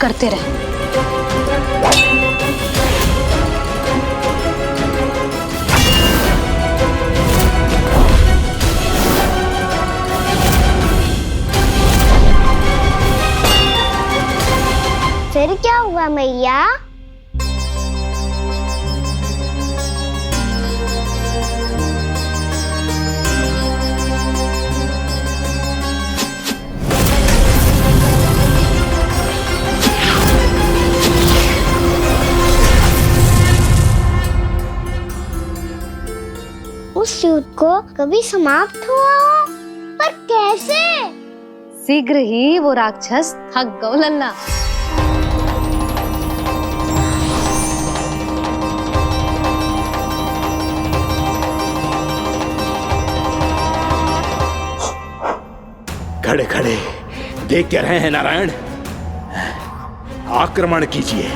करते रहे। फिर क्या हुआ मैया? उस युद्ध को कभी समाप्त हुआ हो, पर कैसे? शीघ्र ही वो राक्षस थक गौ लल्ला। खड़े खड़े देख क्या रहे हैं नारायण? आक्रमण कीजिए,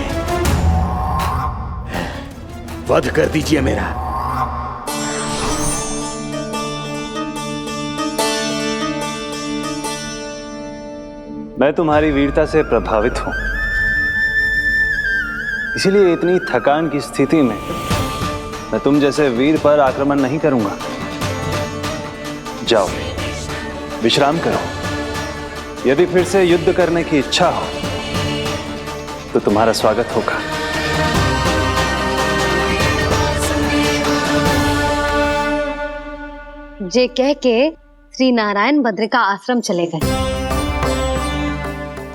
वध कर दीजिए मेरा। मैं तुम्हारी वीरता से प्रभावित हूं, इसीलिए इतनी थकान की स्थिति में मैं तुम जैसे वीर पर आक्रमण नहीं करूंगा। जाओ विश्राम करो। यदि फिर से युद्ध करने की इच्छा हो तो तुम्हारा स्वागत होगा। जे कह के श्री नारायण बद्रिका आश्रम चले गए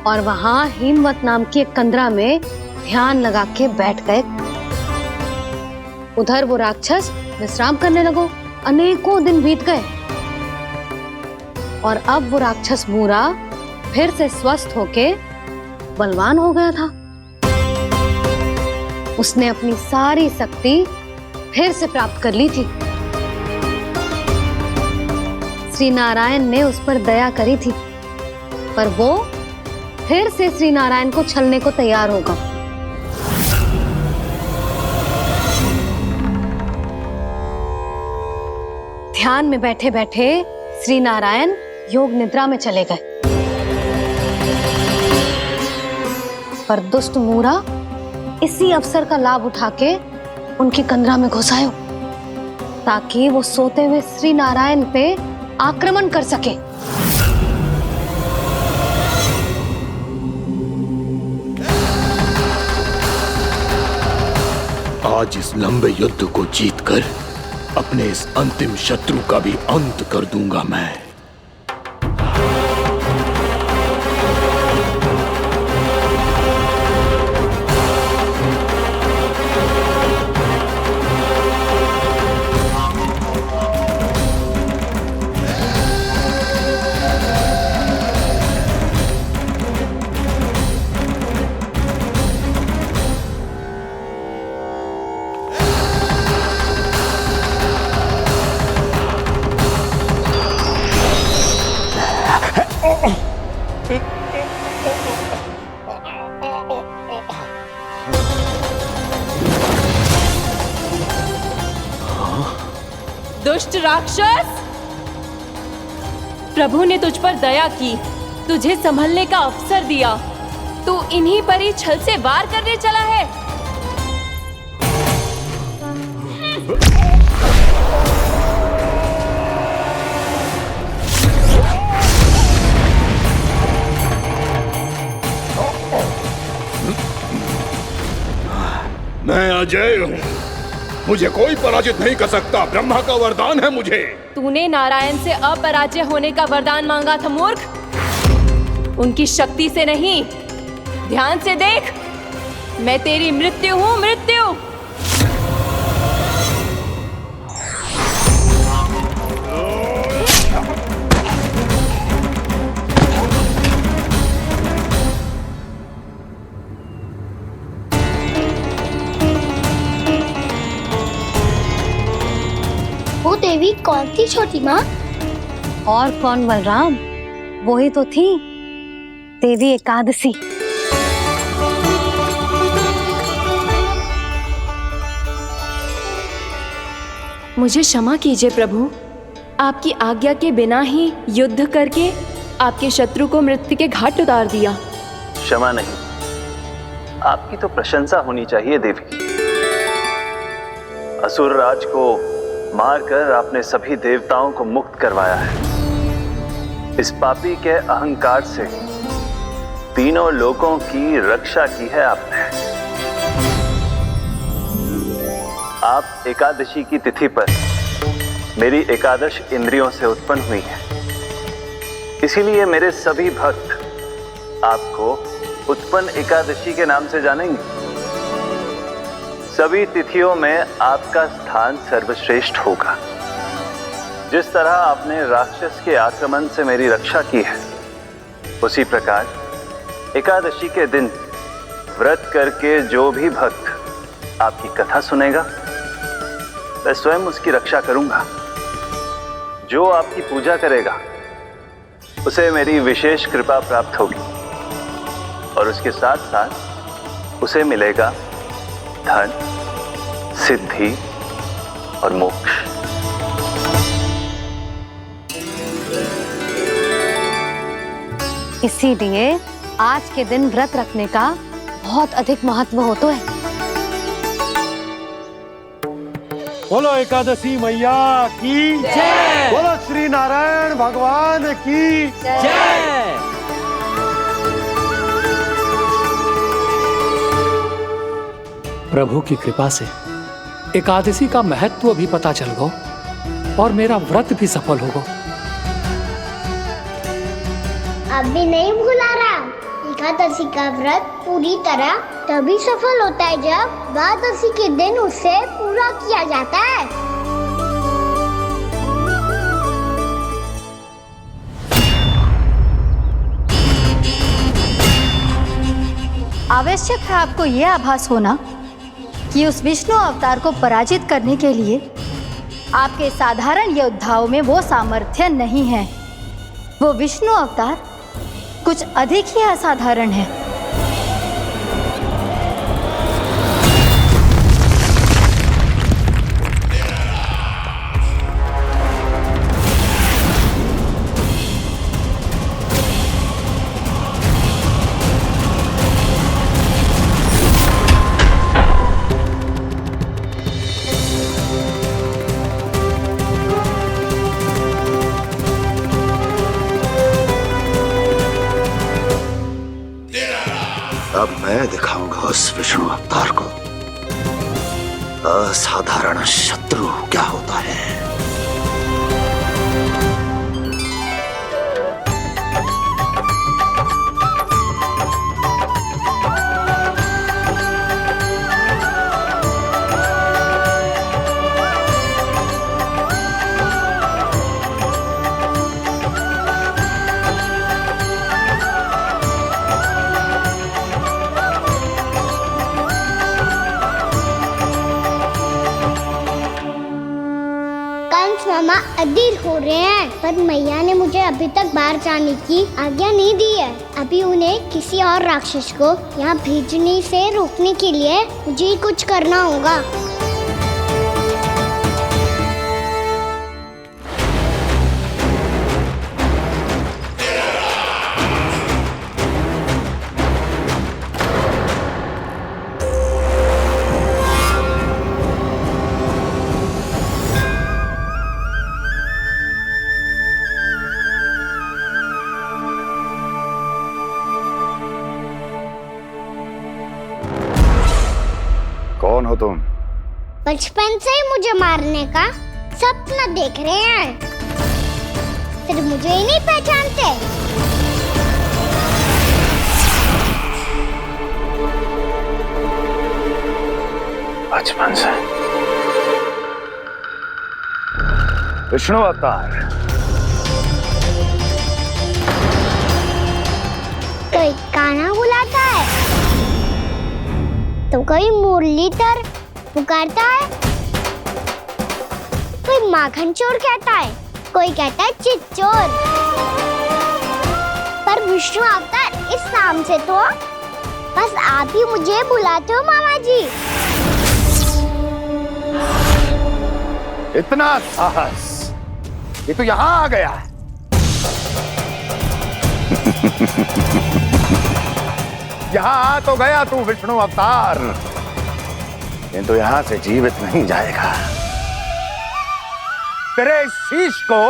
और वहां हिमवत नाम की एक कंदरा में ध्यान लगा के बैठ गए। उधर वो राक्षस विश्राम करने लगो। अनेकों दिन बीत गए और अब वो राक्षस मूरा फिर से स्वस्थ होके बलवान हो गया था। उसने अपनी सारी शक्ति फिर से प्राप्त कर ली थी। श्री नारायण ने उस पर दया करी थी, पर वो फिर से श्री नारायण को छलने को तैयार होगा। ध्यान में बैठे बैठे श्री नारायण योग निद्रा में चले गए, पर दुष्ट मूरा इसी अवसर का लाभ उठा के उनकी कंदरा में घुस आयो ताकि वो सोते हुए श्री नारायण पे आक्रमण कर सके। आज इस लंबे युद्ध को जीतकर अपने इस अंतिम शत्रु का भी अंत कर दूंगा मैं। दुष्ट राक्षस, प्रभु ने तुझ पर दया की, तुझे संभलने का अवसर दिया। तू इन्हीं पर ही छल से वार करने चला है। मैं अजय हूँ, मुझे कोई पराजित नहीं कर सकता। ब्रह्मा का वरदान है मुझे। तूने नारायण से अपराजय होने का वरदान मांगा था मूर्ख, उनकी शक्ति से नहीं। ध्यान से देख, मैं तेरी मृत्यु हूँ, मृत्यु। वो देवी कौन थी छोटी माँ? और कौन बलराम, वही तो थी देवी एकादशी। मुझे क्षमा कीजिए प्रभु, आपकी आज्ञा के बिना ही युद्ध करके आपके शत्रु को मृत्यु के घाट उतार दिया। क्षमा नहीं, आपकी तो प्रशंसा होनी चाहिए देवी। असुर राज को मारकर आपने सभी देवताओं को मुक्त करवाया है। इस पापी के अहंकार से तीनों लोकों की रक्षा की है आपने। आप एकादशी की तिथि पर मेरी एकादश इंद्रियों से उत्पन्न हुई हैं। इसीलिए मेरे सभी भक्त आपको उत्पन्न एकादशी के नाम से जानेंगे। सभी तिथियों में आपका स्थान सर्वश्रेष्ठ होगा। जिस तरह आपने राक्षस के आक्रमण से मेरी रक्षा की है, उसी प्रकार एकादशी के दिन व्रत करके जो भी भक्त आपकी कथा सुनेगा, मैं स्वयं उसकी रक्षा करूंगा। जो आपकी पूजा करेगा उसे मेरी विशेष कृपा प्राप्त होगी और उसके साथ साथ उसे मिलेगा धन, सिद्धि और मोक्ष। इसीलिए आज के दिन व्रत रखने का बहुत अधिक महत्व होता है। बोलो एकादशी मैया की जय। बोलो श्री नारायण भगवान की जय। प्रभु की कृपा से एकादशी का महत्व भी पता चल गो और मेरा व्रत भी सफल होगा। अभी नहीं भूला राम, एकादशी का व्रत पूरी तरह तभी सफल होता है जब द्वादशी के दिन उसे पूरा किया जाता है। आवश्यक है आपको यह आभास होना कि उस विष्णु अवतार को पराजित करने के लिए आपके साधारण योद्धाओं में वो सामर्थ्य नहीं है। वो विष्णु अवतार कुछ अधिक ही असाधारण है। अब मैं दिखाऊंगा उस विष्णु अवतार को असाधारण शत्रु क्या होता है। मामा अधीर हो रहे हैं, पर मैया ने मुझे अभी तक बाहर जाने की आज्ञा नहीं दी है। अभी उन्हें किसी और राक्षस को यहाँ भेजने से रोकने के लिए मुझे ही कुछ करना होगा। कौन हो तुम? बचपन से ही मुझे मारने का सपना देख रहे हैं, सिर्फ मुझे ही नहीं पहचानते। बचपन से विष्णु अवतार। कोई कान्हा बुलाता है तो कोई मुरलीधर पुकारता है, कोई माखन चोर कहता है, कोई कहता है चिच्चोर। पर विष्णु अवतार इस नाम से तो बस आप ही मुझे बुलाते हो मामा जी। इतना साहस, ये तो यहाँ आ गया है। यहाँ आ तो गया तू विष्णु अवतार, किंतु यहाँ से जीवित नहीं जाएगा। तेरे इस शीश को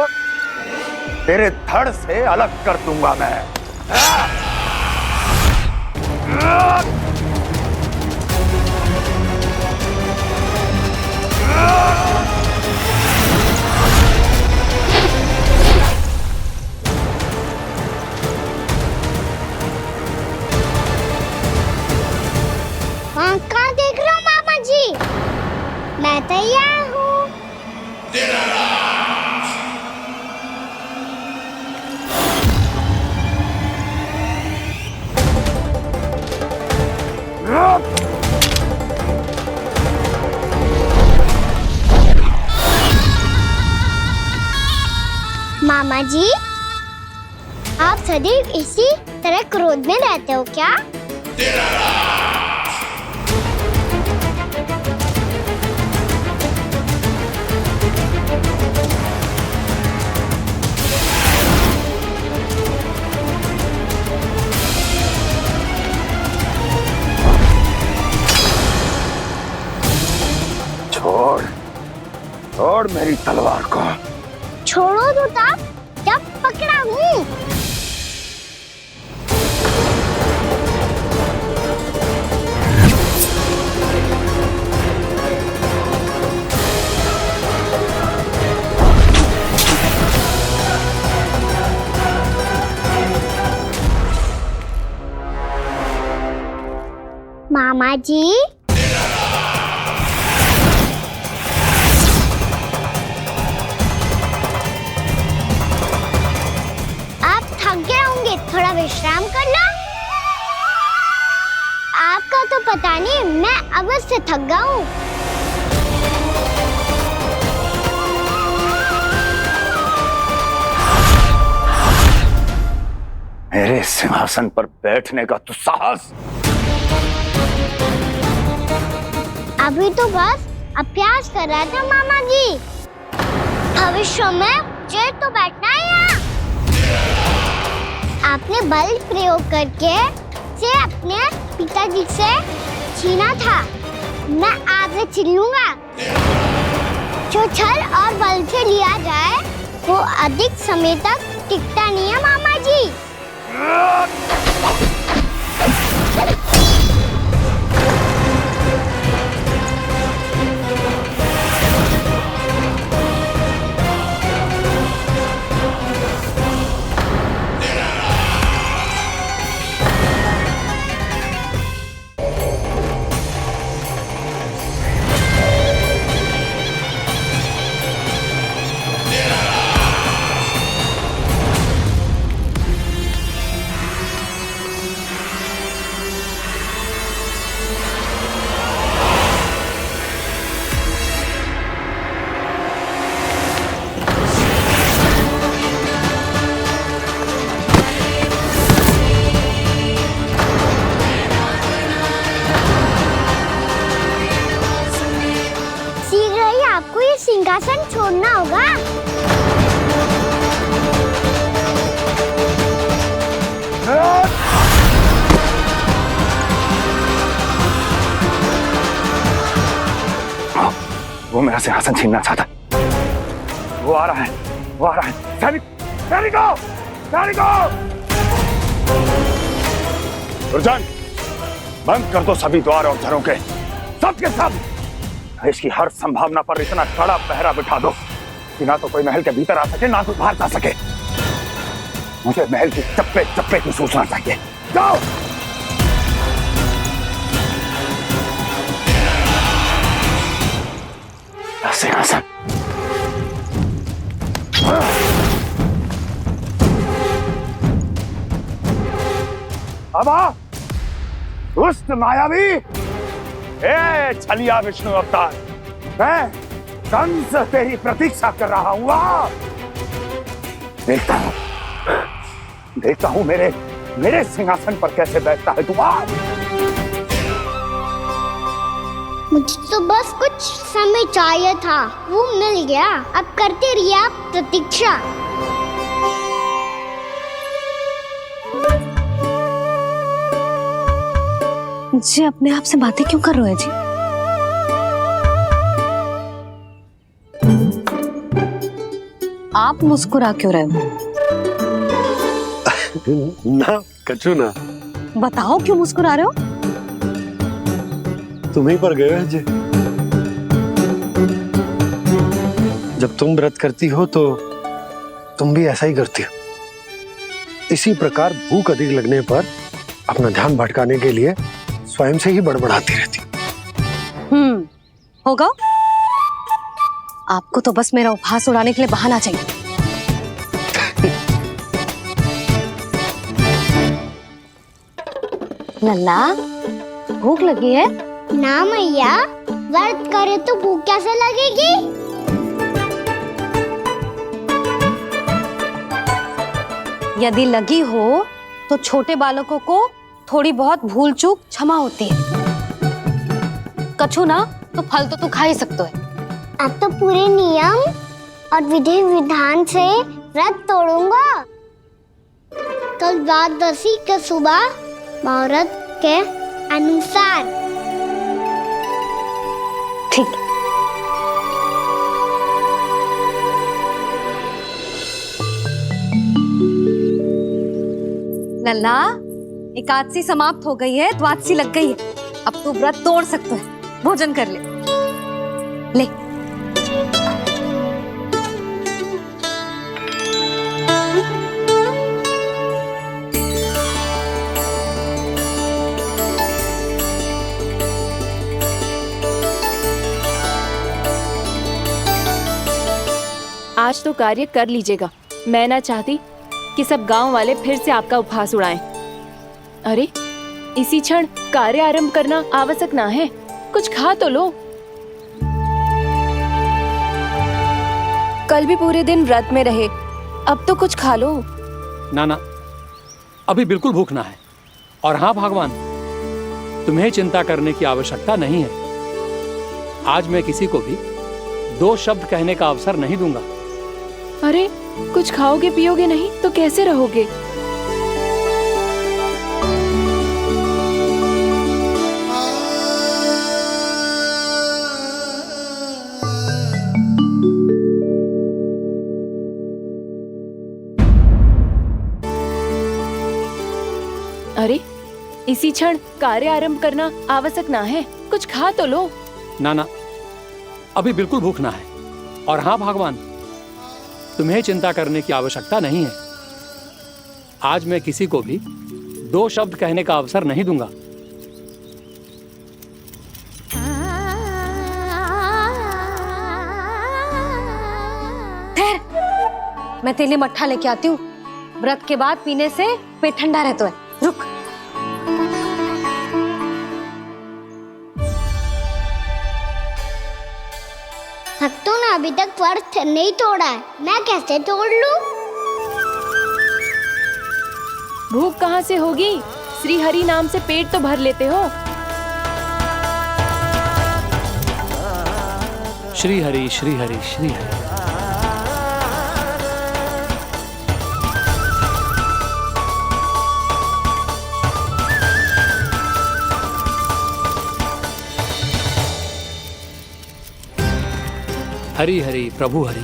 तेरे धड़ से अलग कर दूंगा मैं। कहाँ देख रहे हो मामा जी? मैं तैयार हूँ। मामा जी, आप सदैव इसी तरह क्रोध में रहते हो क्या? छोड़, छोड़ मेरी तलवार को। छोड़ो तो तब जब पकड़ा हूँ। मामा जी, थोड़ा विश्राम कर लो। आपका तो पता नहीं, मैं अवश्य थक गया हूँ। मेरे सिंहासन पर बैठने का तो साहस। अभी तो बस अभ्यास कर रहा था मामा जी। भविष्य में मुझे तो बैठना है यहाँ। आपने बल प्रयोग करके से अपने पिताजी से छीना था। मैं आपसे छीन लूंगा। जो छल और बल से लिया जाए वो अधिक समय तक टिकता नहीं है मामा जी। सिंहासन छोड़ना होगा। वो मेरा सिंहासन छीनना चाहता। वो आ रहा है, वो आ रहा है। सैनिकों, दुर्जन, बंद कर दो सभी द्वार और झरोखे, सबके सब। इसकी हर संभावना पर इतना कड़ा पहरा बिठा दो कि ना तो कोई महल के भीतर आ सके, ना कोई बाहर जा सके। मुझे महल की चप्पे चप्पे की सूचना चाहिए। जाओ। सिंहासन। अब आ, दुष्ट मायावी, ए छलिया विष्णु अवतार, मैं कंस तेरी प्रतीक्षा कर रहा हूँ। देखता हूँ मेरे सिंहासन पर कैसे बैठता है तू। मुझे तो बस कुछ समय चाहिए था, वो मिल गया। अब करते रहिए आप प्रतीक्षा। जी अपने आप से बातें क्यों कर रहे हो जी? आप मुस्कुरा क्यों रहे हो? ना कछु ना। बताओ क्यों मुस्कुरा रहे हो? तुम्हीं पर गए हैं जी। जब तुम व्रत करती हो तो तुम भी ऐसा ही करती हो। इसी प्रकार भूख अधिक लगने पर अपना ध्यान भटकाने के लिए स्वयं से ही बड़बड़ाती रहती। होगा। आपको तो बस मेरा उपहास उड़ाने के लिए बहाना चाहिए। लल्ला, भूख लगी है? ना मैया, व्रत करे तो भूख कैसे लगेगी? यदि लगी हो तो छोटे बालकों को थोड़ी बहुत भूल चूक क्षमा होती है। कछु ना तो फल तो तू खा ही सकते है। अब तो पूरे नियम और विधि विधान से व्रत तोड़ूंगा। कल द्वादशी के सुबह मुहूर्त के अनुसार। ठीक। लल्ला, एकादशी समाप्त हो गई है, द्वादशी लग गई है। अब तू व्रत तोड़ सकते है। भोजन कर ले। ले। आज तो कार्य कर लीजिएगा। मैं ना चाहती कि सब गांव वाले फिर से आपका उपहास उड़ाएं। अरे, इसी क्षण कार्य आरंभ करना आवश्यक ना है। कुछ खा तो लो। कल भी पूरे दिन व्रत में रहे, अब तो कुछ खा लो। ना ना, अभी बिल्कुल भूख ना है। और हाँ भगवान, तुम्हें चिंता करने की आवश्यकता नहीं है। आज मैं किसी को भी 2 शब्द कहने का अवसर नहीं दूंगा। अरे, कुछ खाओगे पियोगे नहीं तो कैसे रहोगे? अरे, इसी क्षण कार्य आरंभ करना आवश्यक ना है। कुछ खा तो लो। ना ना, अभी बिल्कुल भूख ना है। और हाँ भगवान, तुम्हें चिंता करने की आवश्यकता नहीं है। आज मैं किसी को भी 2 शब्द कहने का अवसर नहीं दूंगा। ठहर, मैं तेरे लिए मट्ठा लेके आती हूँ। व्रत के बाद पीने से पेट ठंडा रहता है। रुक। भक्तों ने अभी तक व्रत नहीं तोड़ा है, मैं कैसे तोड़ लूं? भूख कहाँ से होगी? श्री हरि नाम से पेट तो भर लेते हो। श्री हरि श्री हरि श्री हरि। हरि हरि प्रभु हरि,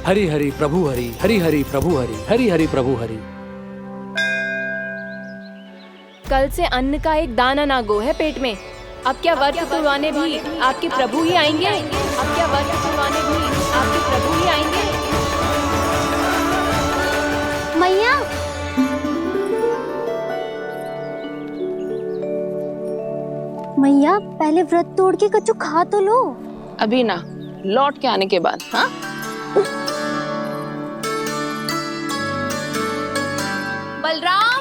हरि हरि प्रभु हरि, हरि हरि प्रभु हरि, हरि हरि प्रभु हरि। कल से अन्न का एक दाना ना गो है पेट में। अब क्या व्रत तुड़वाने भी आपके प्रभु ही आएंगे? अब क्या व्रत तुड़वाने भी आपके प्रभु ही आएंगे? मैया, मैया पहले व्रत तोड़ के कछु खा तो लो। अभी ना, लौट के आने के बाद। हाँ, बलराम,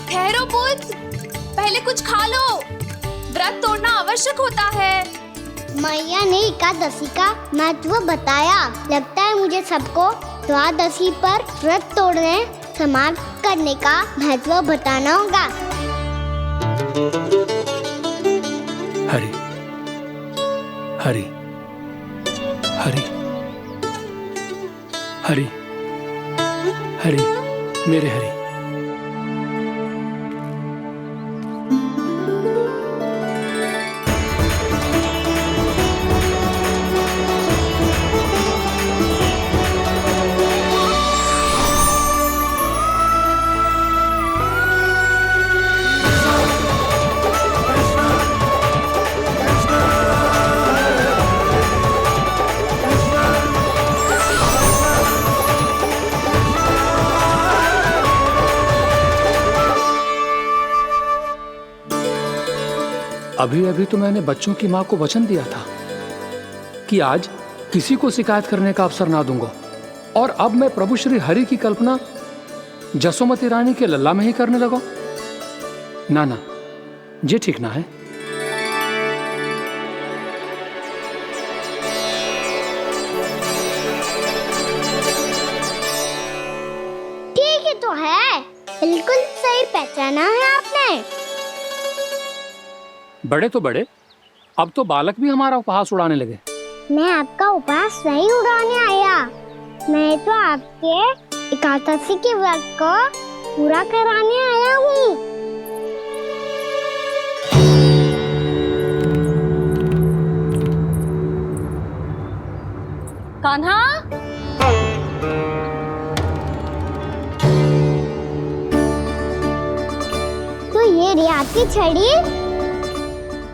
ठहरो पुत्र, पहले कुछ खा लो। व्रत तोड़ना आवश्यक होता है। मैया ने एकादशी का महत्व बताया। लगता है मुझे सबको द्वादशी पर व्रत तोड़ने समाप्त करने का महत्व बताना होगा। हरि हरि हरि हरि हरि, मेरे हरि। अभी अभी तो मैंने बच्चों की माँ को वचन दिया था कि आज किसी को शिकायत करने का अवसर ना दूंगा, और अब मैं प्रभु श्री हरि की कल्पना जसोमती रानी के लल्ला में ही करने लगा। ना ना, ये ठीक ना है। ठीक ही तो है, बिल्कुल सही पहचाना है आपने। बड़े तो बड़े, अब तो बालक भी हमारा उपहास उड़ाने लगे। मैं आपका उपहास नहीं उड़ाने आया, मैं तो आपके एकादशी के व्रत को पूरा कराने आया हूँ। कान्हा, तो ये रे आपकी छड़ी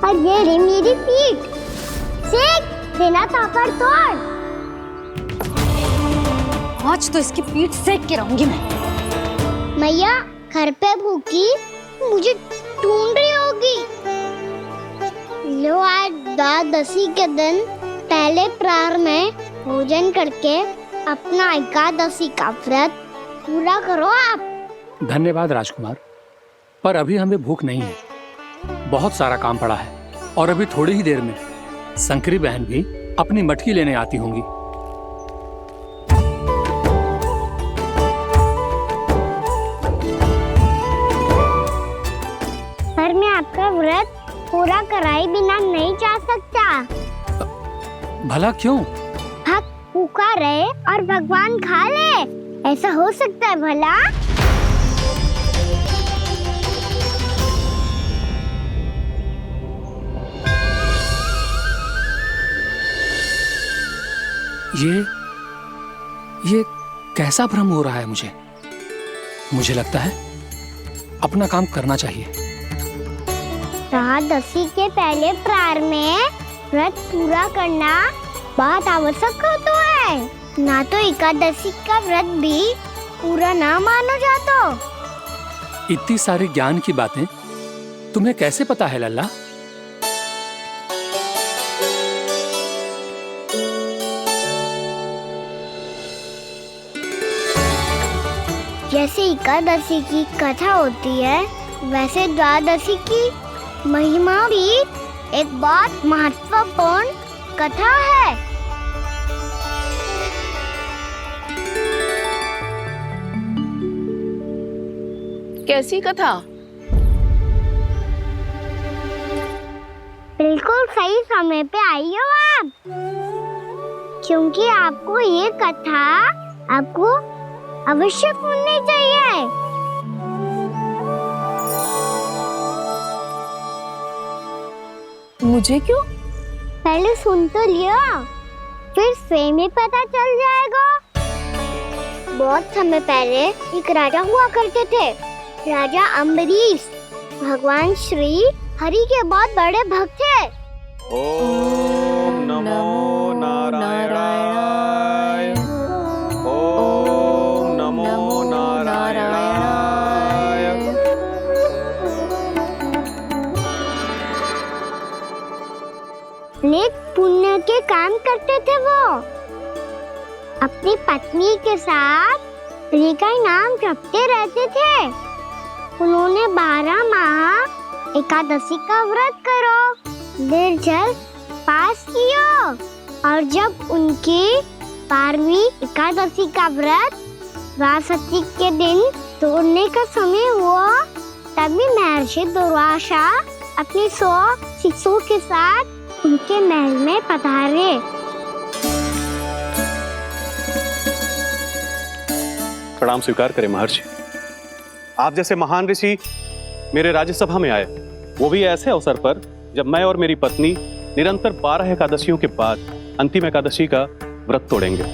और ये रे मेरी पीठ। सेक बिना ताकत तोड़। आज तो इसकी पीठ सेक के रहूंगी मैं। मैया घर पे भूखी मुझे ढूंढ रही होगी। लो आज द्वादशी के दिन पहले प्रहर में भोजन करके अपना एकादशी का व्रत पूरा करो आप। धन्यवाद राजकुमार, पर अभी हमें भूख नहीं है। बहुत सारा काम पड़ा है, और अभी थोड़ी ही देर में शंकरी बहन भी अपनी मटकी लेने आती होंगी। पर मैं आपका व्रत पूरा कराए बिना नहीं जा सकता। भला क्यों? भक्त भूखा रहे और भगवान खा ले, ऐसा हो सकता है भला? ये कैसा भ्रम हो रहा है मुझे लगता है अपना काम करना चाहिए। द्वादशी के पहले प्रहर में व्रत पूरा करना बहुत आवश्यक होता है, ना तो एकादशी का व्रत भी पूरा ना मानो जाता। इतनी सारी ज्ञान की बातें तुम्हें कैसे पता है लल्ला? जैसे एकादशी की कथा होती है, वैसे द्वादशी की महिमा भी एक बहुत महत्वपूर्ण कथा है। कैसी कथा? बिल्कुल सही समय पे आई हो आप, क्योंकि आपको ये कथा आपको अवश्य सुननी चाहिए। मुझे क्यों? पहले सुन तो लिया, फिर स्वयं ही पता चल जाएगा। बहुत समय पहले एक राजा हुआ करते थे, राजा अम्बरीश। भगवान श्री हरि के बहुत बड़े भक्त थे। ओम नमो नारायणाय। ओम नमो नारायणाय। नेक पुण्य के काम करते थे वो। अपनी पत्नी के साथ हरि का नाम जपते रहते थे। उन्होंने 12 माह एकादशी का व्रत करो निर्जल पास किया, और जब उनकी 12वीं एकादशी का व्रत द्वादशी के दिन तोड़ने का समय हुआ, तभी महर्षि दुर्वासा अपनी 100 शिष्यों के साथ उनके महल में पधारे। प्रणाम स्वीकार करें महर्षि। आप जैसे महान ऋषि मेरे राज्यसभा में आए, वो भी ऐसे अवसर पर जब मैं और मेरी पत्नी निरंतर 12 एकादशियों के बाद अंतिम एकादशी का व्रत तोड़ेंगे।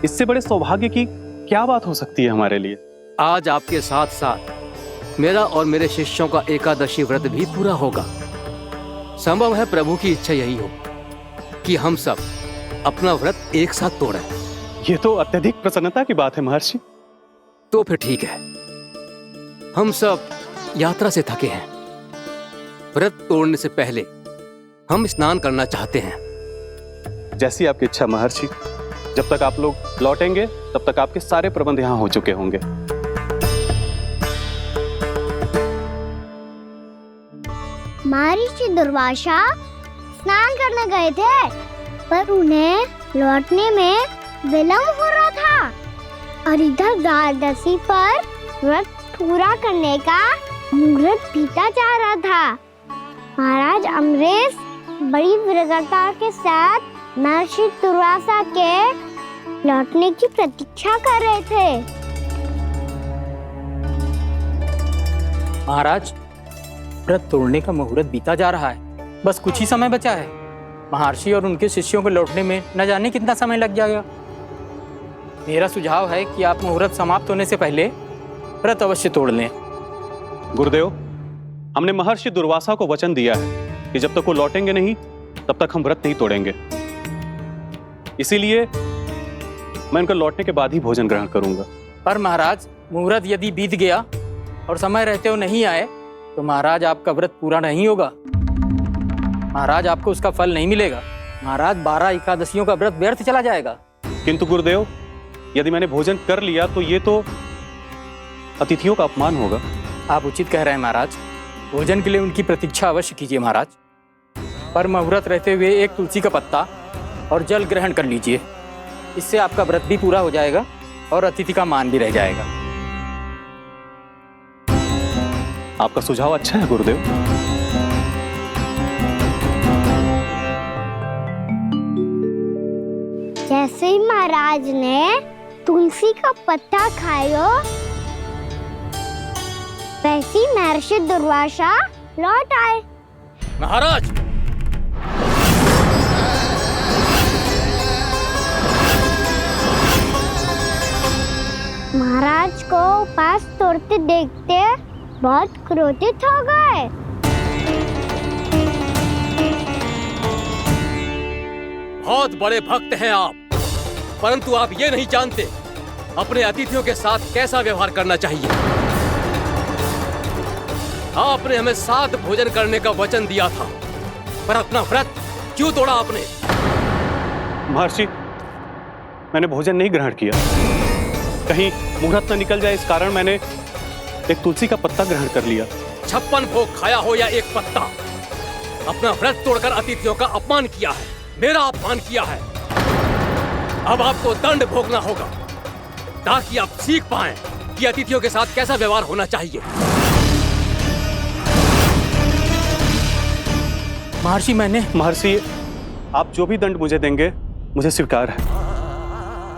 इससे बड़े सौभाग्य की क्या बात हो सकती है हमारे लिए? आज आपके साथ साथ मेरा और मेरे शिष्यों का एकादशी व्रत भी पूरा होगा। संभव है प्रभु की इच्छा यही हो कि हम सब अपना व्रत एक साथ तोड़ें। ये तो अत्यधिक प्रसन्नता की बात है महर्षि। तो फिर ठीक है, हम सब यात्रा से थके हैं, व्रत तोड़ने से पहले हम स्नान करना चाहते हैं। जैसी आपकी इच्छा महर्षि। जब तक आप लोग लौटेंगे तब तक आपके सारे प्रबंध यहाँ हो चुके होंगे। महर्षि दुर्वासा स्नान करने गए थे, पर उन्हें लौटने में विलंब हो रहा था और इधर द्वादशी पर व्रत पूरा करने का मुहूर्त बीता जा रहा था। महाराज अमरीश बड़ी विरगता के साथ महर्षि दुर्वासा के लौटने की प्रतीक्षा कर रहे थे। महाराज, व्रत तोड़ने का मुहूर्त बीता जा रहा है, बस कुछ ही समय बचा है। महर्षि और उनके शिष्यों को लौटने में न जाने कितना समय लग जाएगा। मेरा सुझाव है कि आप मुहूर्त समाप्त होने से पहले व्रत अवश्य तोड़ लें। गुरुदेव, हमने महर्षि दुर्वासा को वचन दिया है कि जब तक वो लौटेंगे नहीं तब तक हम व्रत नहीं तोड़ेंगे। इसीलिए मैं उनके लौटने के बाद ही भोजन ग्रहण करूंगा। पर महाराज, मुहूर्त यदि बीत गया और समय रहते हुए नहीं आए तो महाराज आपका व्रत पूरा नहीं होगा। महाराज, आपको उसका फल नहीं मिलेगा। महाराज, 12 एकादशियों का व्रत व्यर्थ चला जाएगा। किंतु गुरुदेव, यदि मैंने भोजन कर लिया तो ये तो अतिथियों का अपमान होगा। आप उचित कह रहे हैं महाराज, भोजन के लिए उनकी प्रतीक्षा अवश्य कीजिए महाराज। पर मुहूर्त रहते हुए एक तुलसी का पत्ता और जल ग्रहण कर लीजिए। इससे आपका व्रत भी पूरा हो जाएगा और अतिथि का मान भी रह जाएगा। आपका सुझाव अच्छा है गुरुदेव। जैसे ही महाराज ने तुलसी का पत्ता खाया, वैसे ही महर्षि दुर्वासा लौट आए। महाराज, महाराज को उपास तोड़ते देखते बहुत क्रोधित हो गए। बहुत बड़े भक्त हैं आप, परंतु आप ये नहीं जानते अपने अतिथियों के साथ कैसा व्यवहार करना चाहिए। आपने हमें साथ भोजन करने का वचन दिया था, पर अपना व्रत क्यों तोड़ा आपने? महर्षि, मैंने भोजन नहीं ग्रहण किया। कहीं मुहूर्त न निकल जाए, इस कारण मैंने एक तुलसी का पत्ता ग्रहण कर लिया। 56 भोग खाया हो या एक पत्ता, अपना व्रत तोड़कर अतिथियों का अपमान किया है, मेरा अपमान किया है। अब आपको दंड भोगना होगा ताकि आप सीख पाएं कि अतिथियों के साथ कैसा व्यवहार होना चाहिए। महर्षि, आप जो भी दंड मुझे देंगे मुझे स्वीकार है,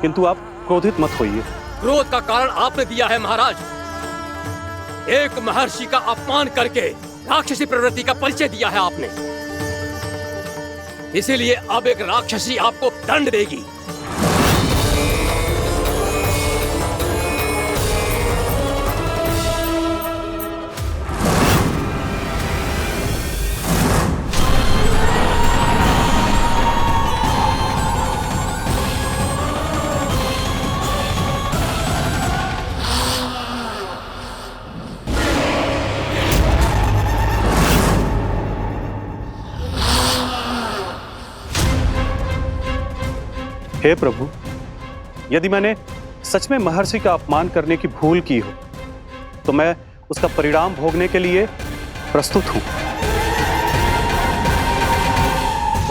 किंतु आप क्रोधित मत होइए। क्रोध का कारण आपने दिया है महाराज। एक महर्षि का अपमान करके राक्षसी प्रवृत्ति का परिचय दिया है आपने। इसीलिए अब एक राक्षसी आपको दंड देगी। हे प्रभु, यदि मैंने सच में महर्षि का अपमान करने की भूल की हो तो मैं उसका परिणाम भोगने के लिए प्रस्तुत हूं।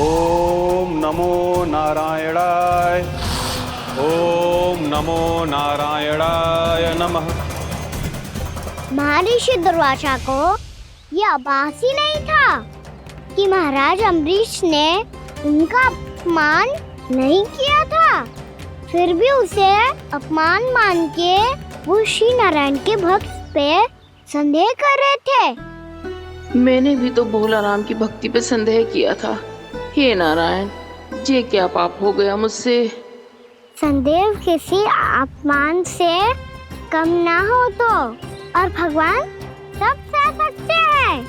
ओम नमो नारायणाय, ओम नमो नारायणाय नमः। महर्षि दुर्वासा को यह आभास ही नहीं था कि महाराज अम्बरीश ने उनका अपमान नहीं किया था। फिर भी उसे अपमान मान के वो श्री नारायण के भक्त पे संदेह कर रहे थे। मैंने भी तो भोला राम की भक्ति पे संदेह किया था। हे नारायण, ये क्या पाप हो गया मुझसे? संदेह किसी अपमान से कम ना हो तो, और भगवान सब सह सकते हैं,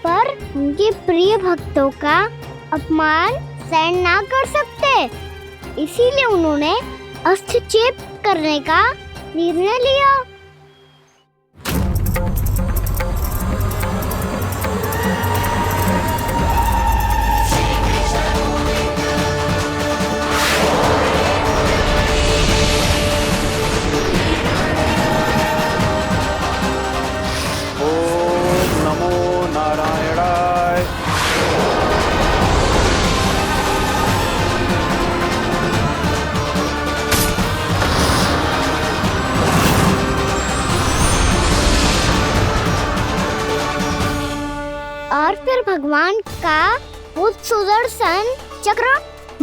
पर उनके प्रिय भक्तों का अपमान सहन ना कर सकते। इसीलिए उन्होंने अस्थिचेप करने का निर्णय लिया। भगवान का वो सुदर्शन चक्र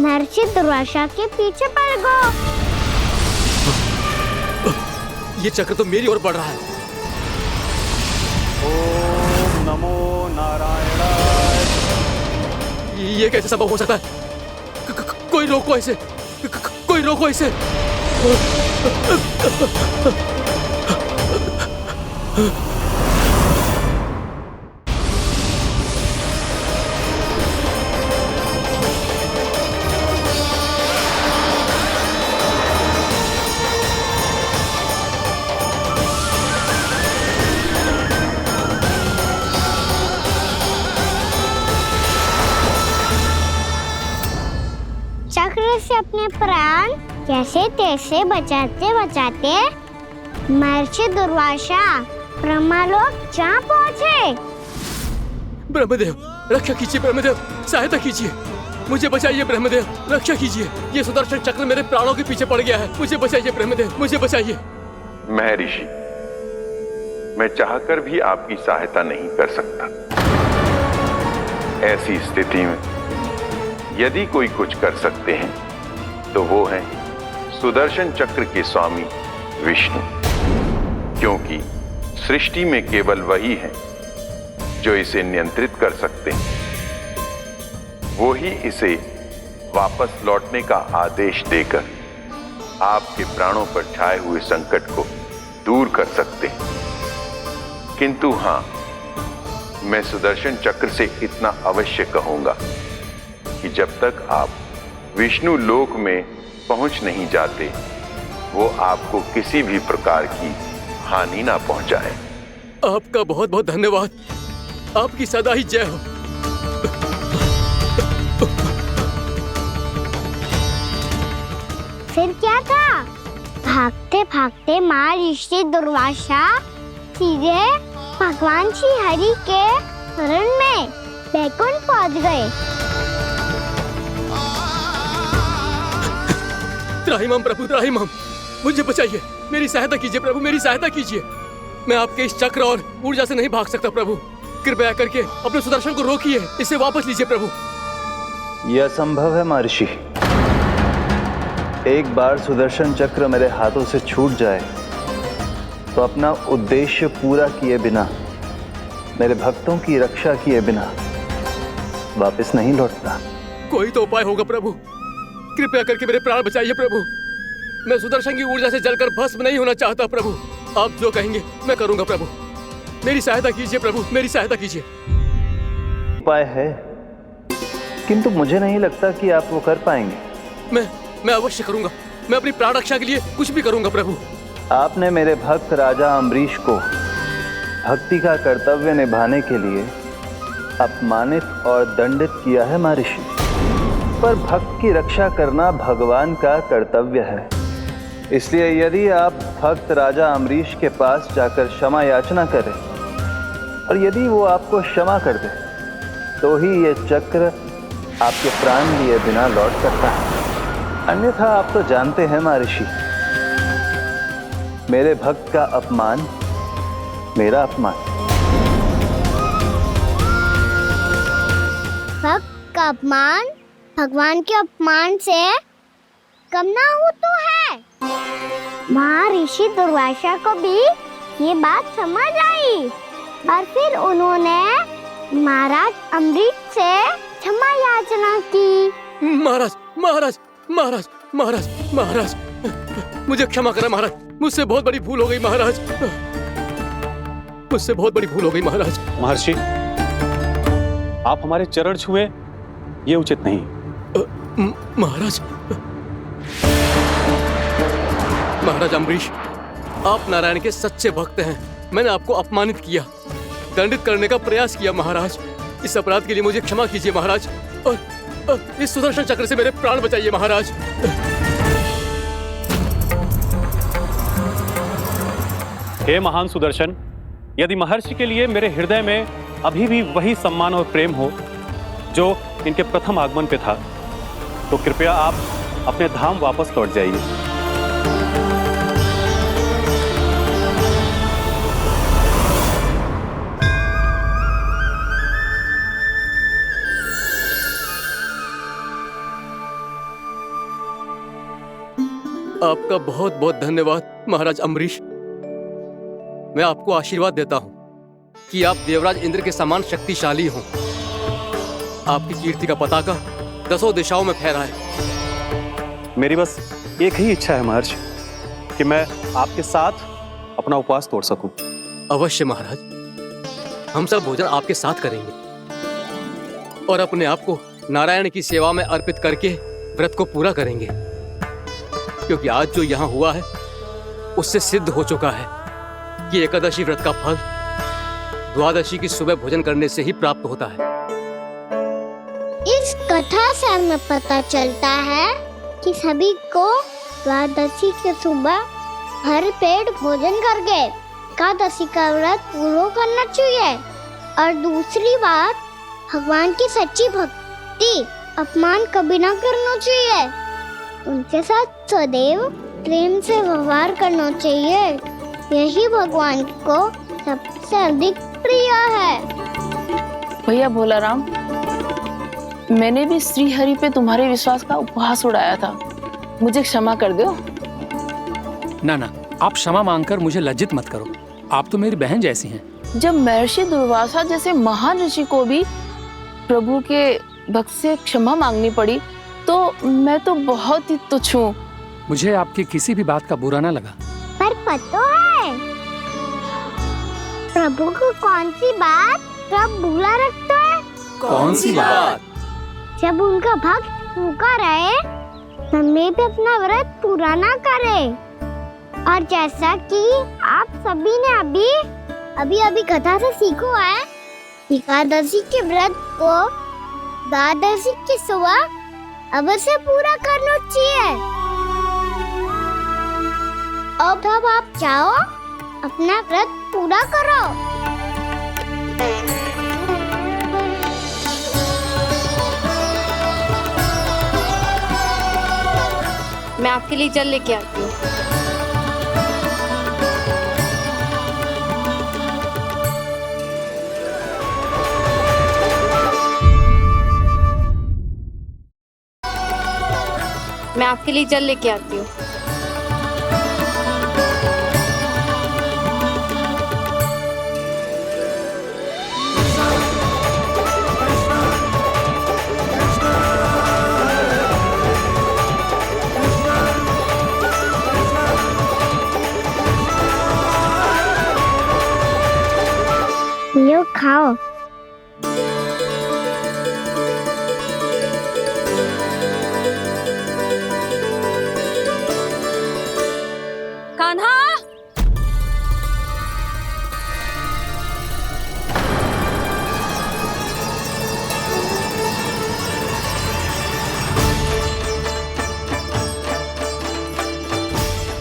महर्षि दुर्वासा के पीछे पड़ गया। ये चक्र तो मेरी ओर बढ़ रहा है। ओम नमो नारायणाय। ये कैसे संभव हो सकता है? कोई रोको इसे, कोई रोको इसे। चक्र से अपने प्राण कैसे तैसे बचाते बचाते महर्षि दुर्वासा ब्रह्मलोक जा पहुँचे। ब्रह्मदेव रक्षा कीजिए, ब्रह्मदेव सहायता कीजिए, मुझे बचाइए ब्रह्मदेव, रक्षा कीजिए। ये सुदर्शन चक्र मेरे प्राणों के पीछे पड़ गया है, मुझे बचाइए ब्रह्मदेव, मुझे बचाइए। महर्षि, मैं चाहकर भी आपकी सहायता नहीं कर सकता। ऐसी स्थिति में यदि कोई कुछ कर सकते हैं तो वो है सुदर्शन चक्र के स्वामी विष्णु, क्योंकि सृष्टि में केवल वही है जो इसे नियंत्रित कर सकते हैं। वो ही इसे वापस लौटने का आदेश देकर आपके प्राणों पर छाए हुए संकट को दूर कर सकते हैं। किंतु हां, मैं सुदर्शन चक्र से इतना अवश्य कहूंगा कि जब तक आप विष्णु लोक में पहुंच नहीं जाते, वो आपको किसी भी प्रकार की हानि ना पहुंचाए। आपका बहुत बहुत धन्यवाद, आपकी सदा ही जय हो। फिर क्या था? भागते भागते महर्षि दुर्वासा सीधे भगवान श्री हरि के शरण में बैकुंठ पहुंच गए। त्राहिमाम प्रभु, त्राहिमाम, मुझे बचाइए, मेरी सहायता कीजिए प्रभु, मेरी सहायता कीजिए। मैं आपके इस चक्र और ऊर्जा से नहीं भाग सकता प्रभु, कृपया करके अपने सुदर्शन को रोकिए, इसे वापस लीजिए प्रभु। यह असंभव है महर्षि। एक बार सुदर्शन चक्र मेरे हाथों से छूट जाए तो अपना उद्देश्य पूरा किए बिना, मेरे भक्तों की रक्षा किए बिना वापस नहीं लौटता। कोई तो उपाय होगा प्रभु, कृपया करके मेरे प्राण बचाइए प्रभु। मैं सुदर्शन की ऊर्जा से जलकर भस्म नहीं होना चाहता प्रभु। आप जो कहेंगे मैं करूंगा प्रभु, मेरी सहायता कीजिए प्रभु, मेरी सहायता कीजिए। उपाय है, किंतु मुझे नहीं लगता कि आप वो कर पाएंगे। मैं अवश्य करूंगा, मैं अपनी प्राण रक्षा के लिए कुछ भी करूंगा प्रभु। आपने मेरे भक्त राजा अम्बरीश को भक्ति का कर्तव्य निभाने के लिए अपमानित और दंडित किया है महर्षि, पर भक्त की रक्षा करना भगवान का कर्तव्य है। इसलिए यदि आप भक्त राजा अम्बरीश के पास जाकर क्षमा याचना करें और यदि वो आपको क्षमा कर दे तो ही ये चक्र आपके प्राण लिए बिना लौट सकता है। अन्यथा आप तो जानते हैं महर्षि, मेरे भक्त का अपमान मेरा अपमान। भक्त का अपमान भगवान के अपमान से कम ना हो तो है। महर्षि दुर्वासा को भी ये बात समझ आई और फिर उन्होंने महाराज अम्बरीश से क्षमा याचना की। महाराज महाराज महाराज महाराज महाराज, मुझे क्षमा करें महाराज, मुझसे बहुत बड़ी भूल हो गई महाराज, मुझसे बहुत बड़ी भूल हो गई महाराज। महर्षि, आप हमारे चरण छुए ये उचित नहीं। महाराज, महाराज अम्बरीश, आप नारायण के सच्चे भक्त हैं। मैंने आपको अपमानित किया, दंडित करने का प्रयास किया महाराज। इस अपराध के लिए मुझे क्षमा कीजिए महाराज, और इस सुदर्शन चक्र से मेरे प्राण बचाइए महाराज। हे महान सुदर्शन, यदि महर्षि के लिए मेरे हृदय में अभी भी वही सम्मान और प्रेम हो जो इनके प्रथम आगमन पे था, तो कृपया आप अपने धाम वापस लौट जाइए। आपका बहुत बहुत धन्यवाद महाराज अम्बरीश। मैं आपको आशीर्वाद देता हूँ कि आप देवराज इंद्र के समान शक्तिशाली हों। आपकी कीर्ति का पताका 10 दिशाओं में फहराए। मेरी बस एक ही इच्छा है महर्षि कि मैं आपके साथ अपना उपवास तोड़ सकूं। अवश्य महाराज, हम सब भोजन आपके साथ करेंगे और अपने आप को नारायण की सेवा में अर्पित करके व्रत को पूरा करेंगे, क्योंकि आज जो यहाँ हुआ है उससे सिद्ध हो चुका है कि एकादशी व्रत का फल द्वादशी की सुबह भोजन करने से ही प्राप्त होता है। इस कथा से हमें पता चलता है कि सभी को द्वादशी के सुबह भर पेट भोजन करके एकादशी का व्रत पूरा करना चाहिए। और दूसरी बात, भगवान की सच्ची भक्ति अपमान कभी ना करना चाहिए। उनके साथ सदैव प्रेम से व्यवहार करना चाहिए। यही भगवान को सबसे अधिक प्रिय है। भैया भोलाराम, मैंने भी श्री हरि पे तुम्हारे विश्वास का उपहास उड़ाया था, मुझे क्षमा कर दो। ना ना, आप क्षमा मांगकर मुझे लज्जित मत करो। आप तो मेरी बहन जैसी हैं। जब महर्षि दुर्वासा जैसे महान ऋषि को भी प्रभु के भक्त से क्षमा मांगनी पड़ी, तो मैं तो बहुत ही तुच्छ हूँ। मुझे आपकी किसी भी बात का बुरा ना लगा। पर पता है प्रभु को कौन सी बात कब बुरा रखता है? कौन सी बात? जब उनका भक्त भूखा रहे, समय पे अपना व्रत पूरा ना करे। और जैसा कि आप सभी ने अभी कथा से सीखो है, एकादशी के व्रत को द्वादशी की सुबह अवश्य पूरा करना चाहिए। अब आप जाओ, अपना व्रत पूरा करो। मैं आपके लिए जल लेके आती हूँ। मैं आपके लिए जल लेके आती हूँ। लो खाओ। कान्हा,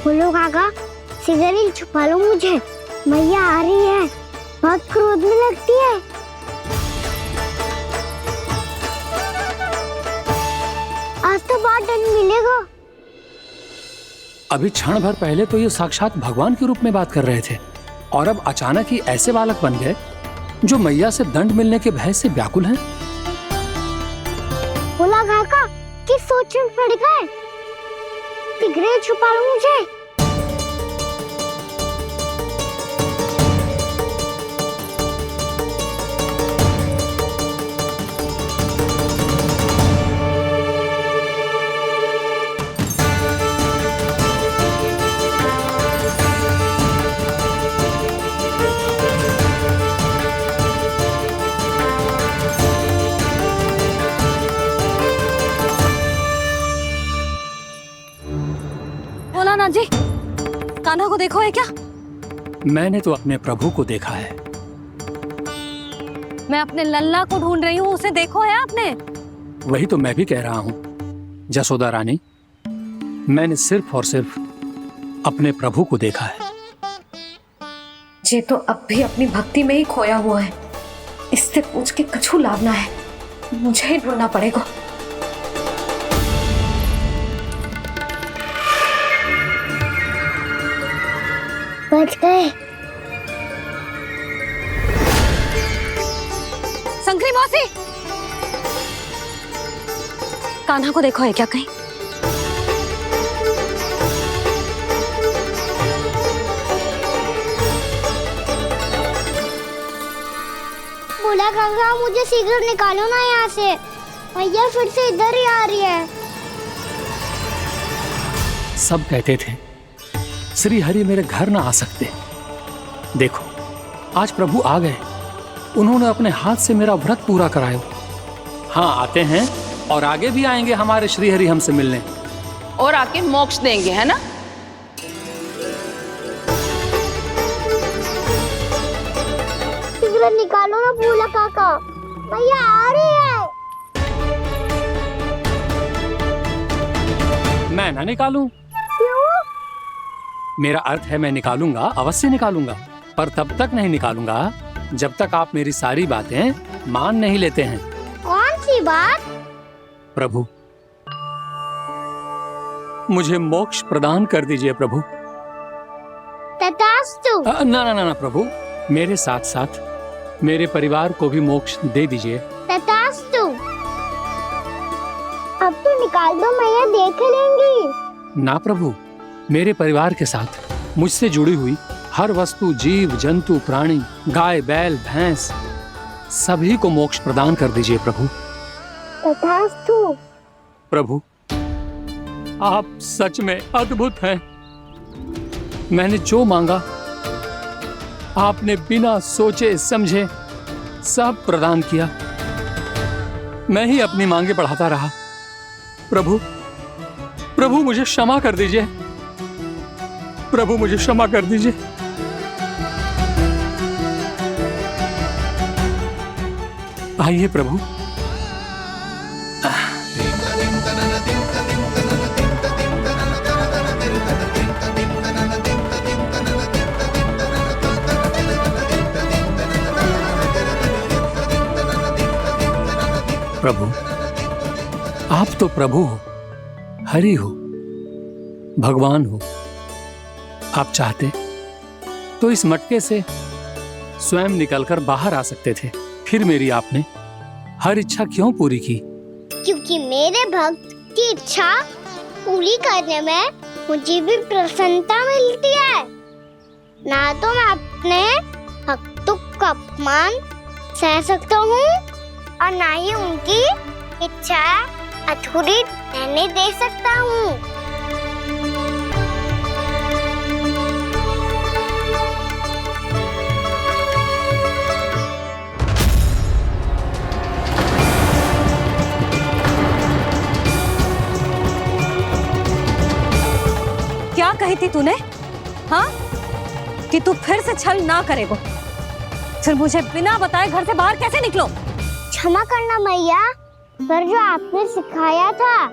बोलो काका, सिगरेट छुपा लो मुझे, मैया आ रही है, बहुत क्रोध में लगती है। आज तो बहुत दंड मिलेगा। अभी क्षण भर पहले तो ये साक्षात भगवान के रूप में बात कर रहे थे, और अब अचानक ही ऐसे बालक बन गए जो मैया से दंड मिलने के भय से व्याकुल हैं। बोला काका, किस सोच में पड़ गए? सिगरेट छुपा लो मुझे। भोलानाथ जी, कान्हा को देखो है क्या? मैंने तो अपने प्रभु को देखा है। मैं अपने लल्ला को ढूंढ रही हूँ, उसे देखो है आपने? वही तो मैं भी कह रहा हूँ जसोदा रानी, मैंने सिर्फ और सिर्फ अपने प्रभु को देखा है। ये तो अब भी अपनी भक्ति में ही खोया हुआ है। इससे पूछ के कछु लाभ ना है, मुझे ही ढूंढना पड़ेगा। बच गए। संकरी मौसी, कान्हा को देखो है क्या कहीं? भोला काका, मुझे शीघ्र निकालो ना यहाँ से। मैया फिर से इधर ही आ रही है। सब कहते थे श्री हरि मेरे घर ना आ सकते। देखो आज प्रभु आ गए, उन्होंने अपने हाथ से मेरा व्रत पूरा कराया। हाँ आते हैं और आगे भी आएंगे हमारे श्री हरि हमसे मिलने और आके मोक्ष देंगे, है ना? शीघ्र निकालो ना भोला काका, मैया आ रही है। मैं ना निकालूं? क्यों? मेरा अर्थ है मैं निकालूंगा, अवश्य निकालूंगा, पर तब तक नहीं निकालूंगा जब तक आप मेरी सारी बातें मान नहीं लेते हैं। कौन सी बात? प्रभु मुझे मोक्ष प्रदान कर दीजिए प्रभु। तथास्तु। ना ना ना ना प्रभु, मेरे साथ साथ मेरे परिवार को भी मोक्ष दे दीजिए। तथास्तु। अब तो निकाल दो, मैया देख लेंगी। ना प्रभु, मेरे परिवार के साथ मुझसे जुड़ी हुई हर वस्तु, जीव जंतु, प्राणी, गाय बैल भैंस, सभी को मोक्ष प्रदान कर दीजिए प्रभु। तथास्तु। प्रभु आप सच में अद्भुत हैं। मैंने जो मांगा आपने बिना सोचे समझे सब प्रदान किया। मैं ही अपनी मांगे बढ़ाता रहा। प्रभु प्रभु मुझे क्षमा कर दीजिए, प्रभु मुझे क्षमा कर दीजिए। आइए प्रभु। प्रभु आप तो प्रभु हो, हरि हो, भगवान हो। आप चाहते तो इस मटके से स्वयं निकलकर बाहर आ सकते थे, फिर मेरी आपने हर इच्छा क्यों पूरी की? क्योंकि मेरे भक्त की इच्छा पूरी करने में मुझे भी प्रसन्नता मिलती है। ना तो मैं अपने भक्तों का अपमान सह सकता हूँ और ना ही उनकी इच्छा अधूरी रहने दे सकता हूँ। क्या कही थी तूने? हाँ, कि तू फिर से छल ना करेगा। फिर मुझे बिना बताए घर से बाहर कैसे निकलो? क्षमा करना मैया, पर जो आपने सिखाया था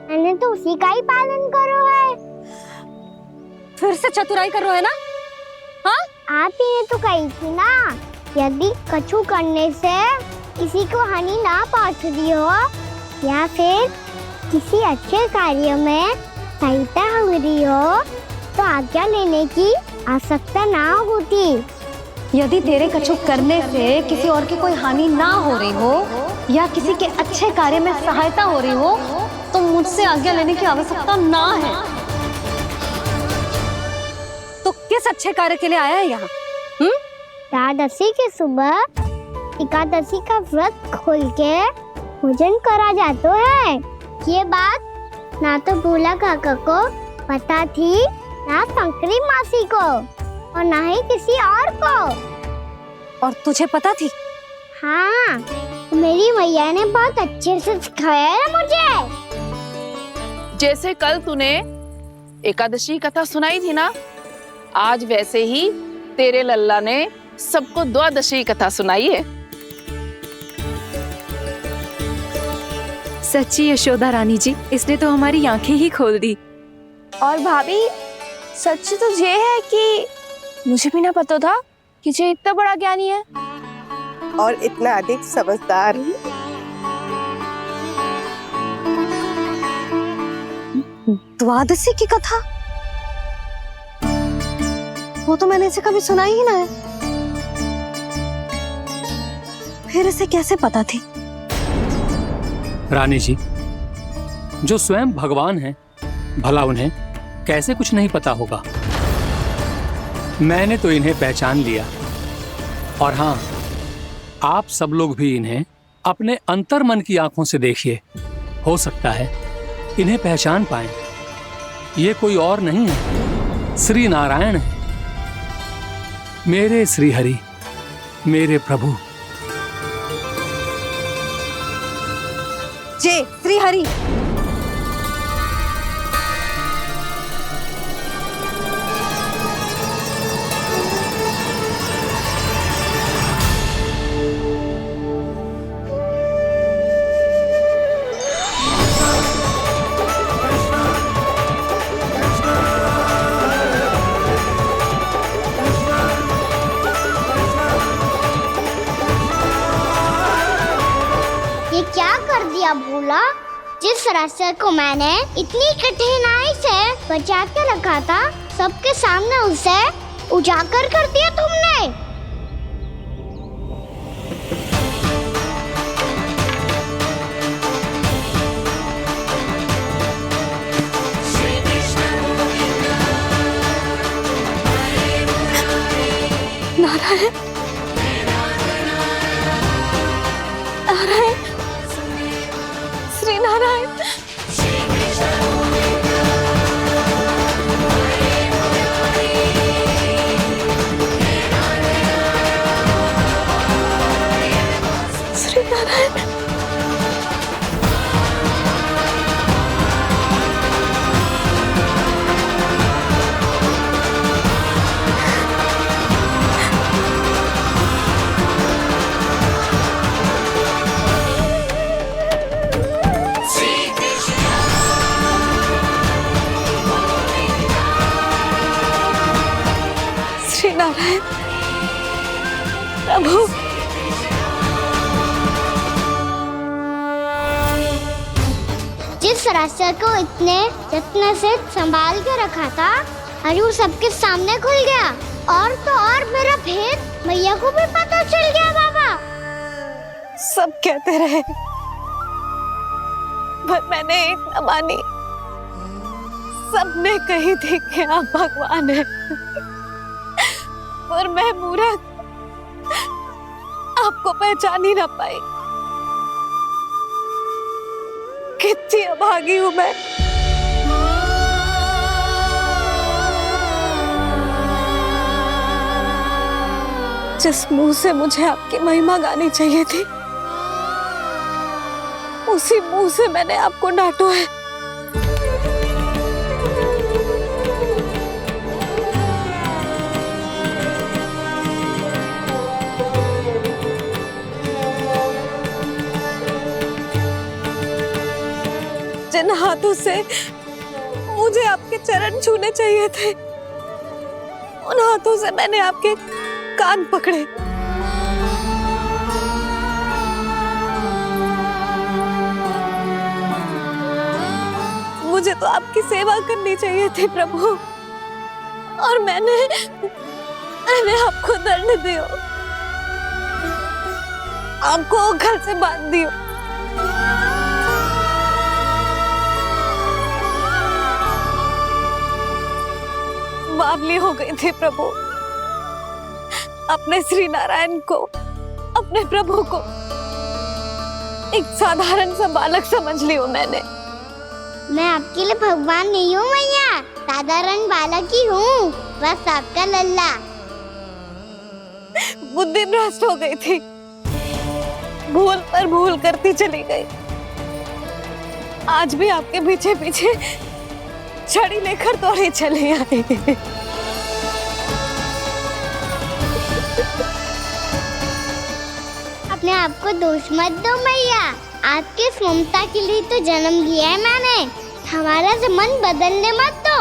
मैंने तो उसी का ही पालन करो है। फिर से चतुराई कर रहे हो है ना? हाँ? आप ही ने तो कही थी ना, यदि कछु करने से किसी को हानि ना पहुंच रही हो या फिर किसी अच्छे कार्य में सहायता हो रही हो तो आज्ञा लेने की आवश्यकता ना होती। यदि तेरे कछु करने से किसी और की कोई हानि ना हो रही हो या किसी के अच्छे कार्य में सहायता हो रही हो तो मुझसे आज्ञा लेने की आवश्यकता ना है। तो किस अच्छे कार्य के लिए आया है यहाँ? द्वादशी के सुबह एकादशी का व्रत खोल के भोजन करा जाता है। ये बात ना तो भोला काका को पता थी, ना शंकरी मासी को और ना ही किसी और को। और तुझे पता थी? हाँ, मेरी मैया ने बहुत अच्छे से सिखाया है मुझे। जैसे कल तूने एकादशी कथा सुनाई थी ना, आज वैसे ही तेरे लल्ला ने सबको द्वादशी कथा सुनाई है। सच्ची यशोदा रानी जी, इसने तो हमारी आंखें ही खोल दी। और भाभी, सच तो ये है कि मुझे भी ना पता था कि ये इतना बड़ा ज्ञानी है और इतना अधिक समझदार। द्वादशी की कथा? वो तो मैंने इसे कभी सुना ही ना है। फिर इसे कैसे पता थी? रानी जी, जो स्वयं भगवान हैं, भला उन्हें कैसे कुछ नहीं पता होगा? मैंने तो इन्हें पहचान लिया। और हाँ, आप सब लोग भी इन्हें अपने अंतर मन की आंखों से देखिए। हो सकता है इन्हें पहचान पाएं। ये कोई और नहीं है, श्री नारायण है, मेरे श्री हरि, मेरे प्रभु। जय श्री हरि। ये क्या कर दिया भोला? जिस रास्ते को मैंने इतनी कठिनाई से बचा के रखा था, सबके सामने उसे उजागर कर दिया तुमने। नारायण, नारायण, श्री नारायण। श्री नारायण। श्री नारायण प्रभु। जिस रास्ते को इतने यत्न से संभाल के रखा था, आज वो सबके सामने खुल गया। और तो और मेरा भेद मैया को भी पता चल गया बाबा। सब कहते रहे पर मैंने एक न मानी। सबने कही थी कि आप भगवान हैं, पर मैं मूर्ख आपको पहचान ही ना पाई। कितनी अभागी हूं मैं। जिस मुंह से मुझे आपकी महिमा गानी चाहिए थी, उसी मुंह से मैंने आपको डांटा है। जिन हाथों से मुझे आपके चरण छूने चाहिए थे, उन हाथों से मैंने आपके कान पकड़े। मुझे तो आपकी सेवा करनी चाहिए थी प्रभु, और मैंने आपको दंड दियो, आपको घर से बांध दियो। बावली हो गई थी प्रभु। अपने श्री नारायण को, अपने प्रभु को एक साधारण सा बालक समझ लियो मैंने। मैं आपके लिए भगवान नहीं हूँ मैया, साधारण बालक ही हूँ, बस आपका लल्ला। बुद्धि भ्रष्ट हो गई थी, भूल पर भूल करती चली गई। आज भी आपके पीछे पीछे छड़ी लेकर दौड़े चले आए। अपने आप को दोष मत दो मैया, आपके इस ममता के लिए तो जन्म लिया है मैंने। हमारा मन बदलने मत दो,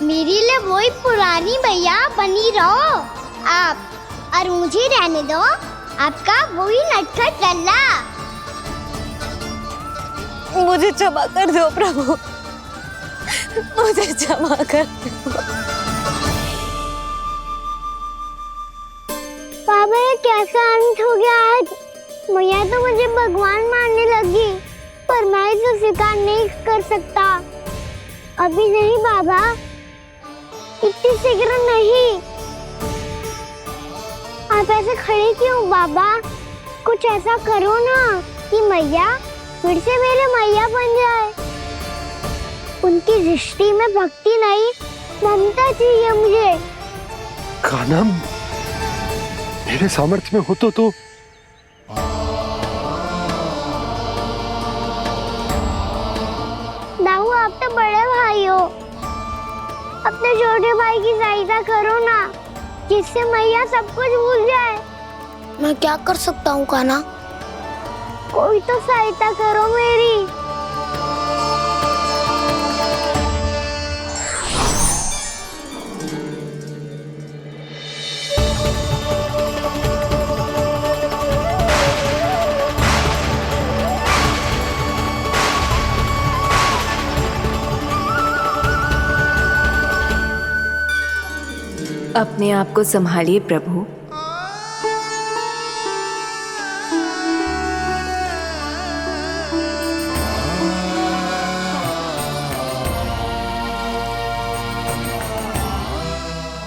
मेरे लिए वही पुरानी भैया बनी रहो आप, और मुझे रहने दो आपका वही नटखट लल्ला। मुझे क्षमा कर दो प्रभु, मुझे क्षमा कर दो। बाबा ये कैसा अंत हो गया आज? मैया तो मुझे भगवान मानने लगी, पर मैं इसे स्वीकार नहीं कर सकता। अभी नहीं बाबा, इतनी शीघ्र नहीं। आप ऐसे खड़े क्यों बाबा? कुछ ऐसा करो ना कि मैया फिर से मेरे मैया बन जाए। उनकी दृष्टि में भक्ति नहीं, ममता चाहिए मुझे। कान्हा, मेरे सामर्थ्य में हो तो दाऊ, आप तो बड़े भाई हो, अपने छोटे भाई की सहायता करो ना, जिससे मैया सब कुछ भूल जाए। मैं क्या कर सकता हूँ कान्हा? कोई तो सहायता करो मेरी। अपने आप को संभालिए प्रभु।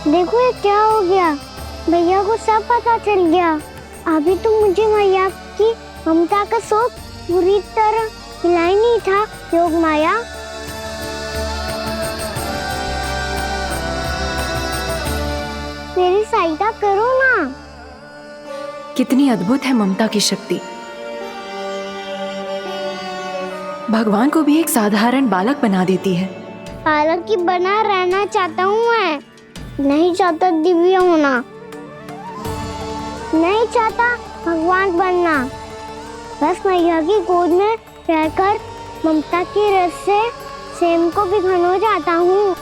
देखो ये क्या हो गया, भैया को सब पता चल गया। अभी तो मुझे मैया की ममता का शौक पूरी तरह मिला ही नहीं था। योग माया, मेरी सहायता करो ना। कितनी अद्भुत है ममता की शक्ति। भगवान को भी एक साधारण बालक बना देती है। बालक की बना रहना चाहता हूँ मैं, नहीं चाहता दिव्य होना, नहीं चाहता भगवान बनना। बस मैया की गोद में रहकर ममता की रस से सेम को भिगोना चाहता हूँ।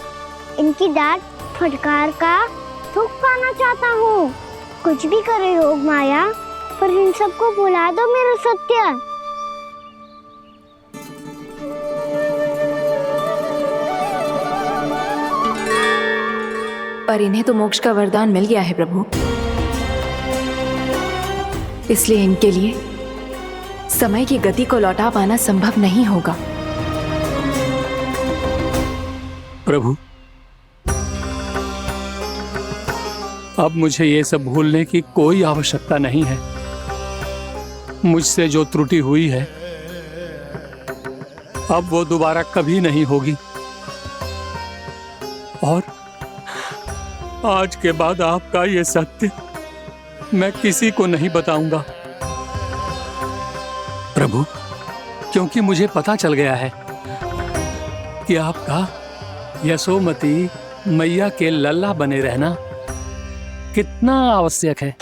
इनकी डांट फटकार का सुख पाना चाहता हूँ। कुछ भी करे योग माया, पर इन सबको भुला दो मेरा सत्य। पर इन्हें तो मोक्ष का वरदान मिल गया है प्रभु, इसलिए इनके लिए समय की गति को लौटा पाना संभव नहीं होगा। प्रभु, अब मुझे ये सब भूलने की कोई आवश्यकता नहीं है। मुझसे जो त्रुटि हुई है अब वो दोबारा कभी नहीं होगी, और आज के बाद आपका ये सत्य मैं किसी को नहीं बताऊंगा प्रभु, क्योंकि मुझे पता चल गया है कि आपका यशोमती मैया के लल्ला बने रहना कितना आवश्यक है।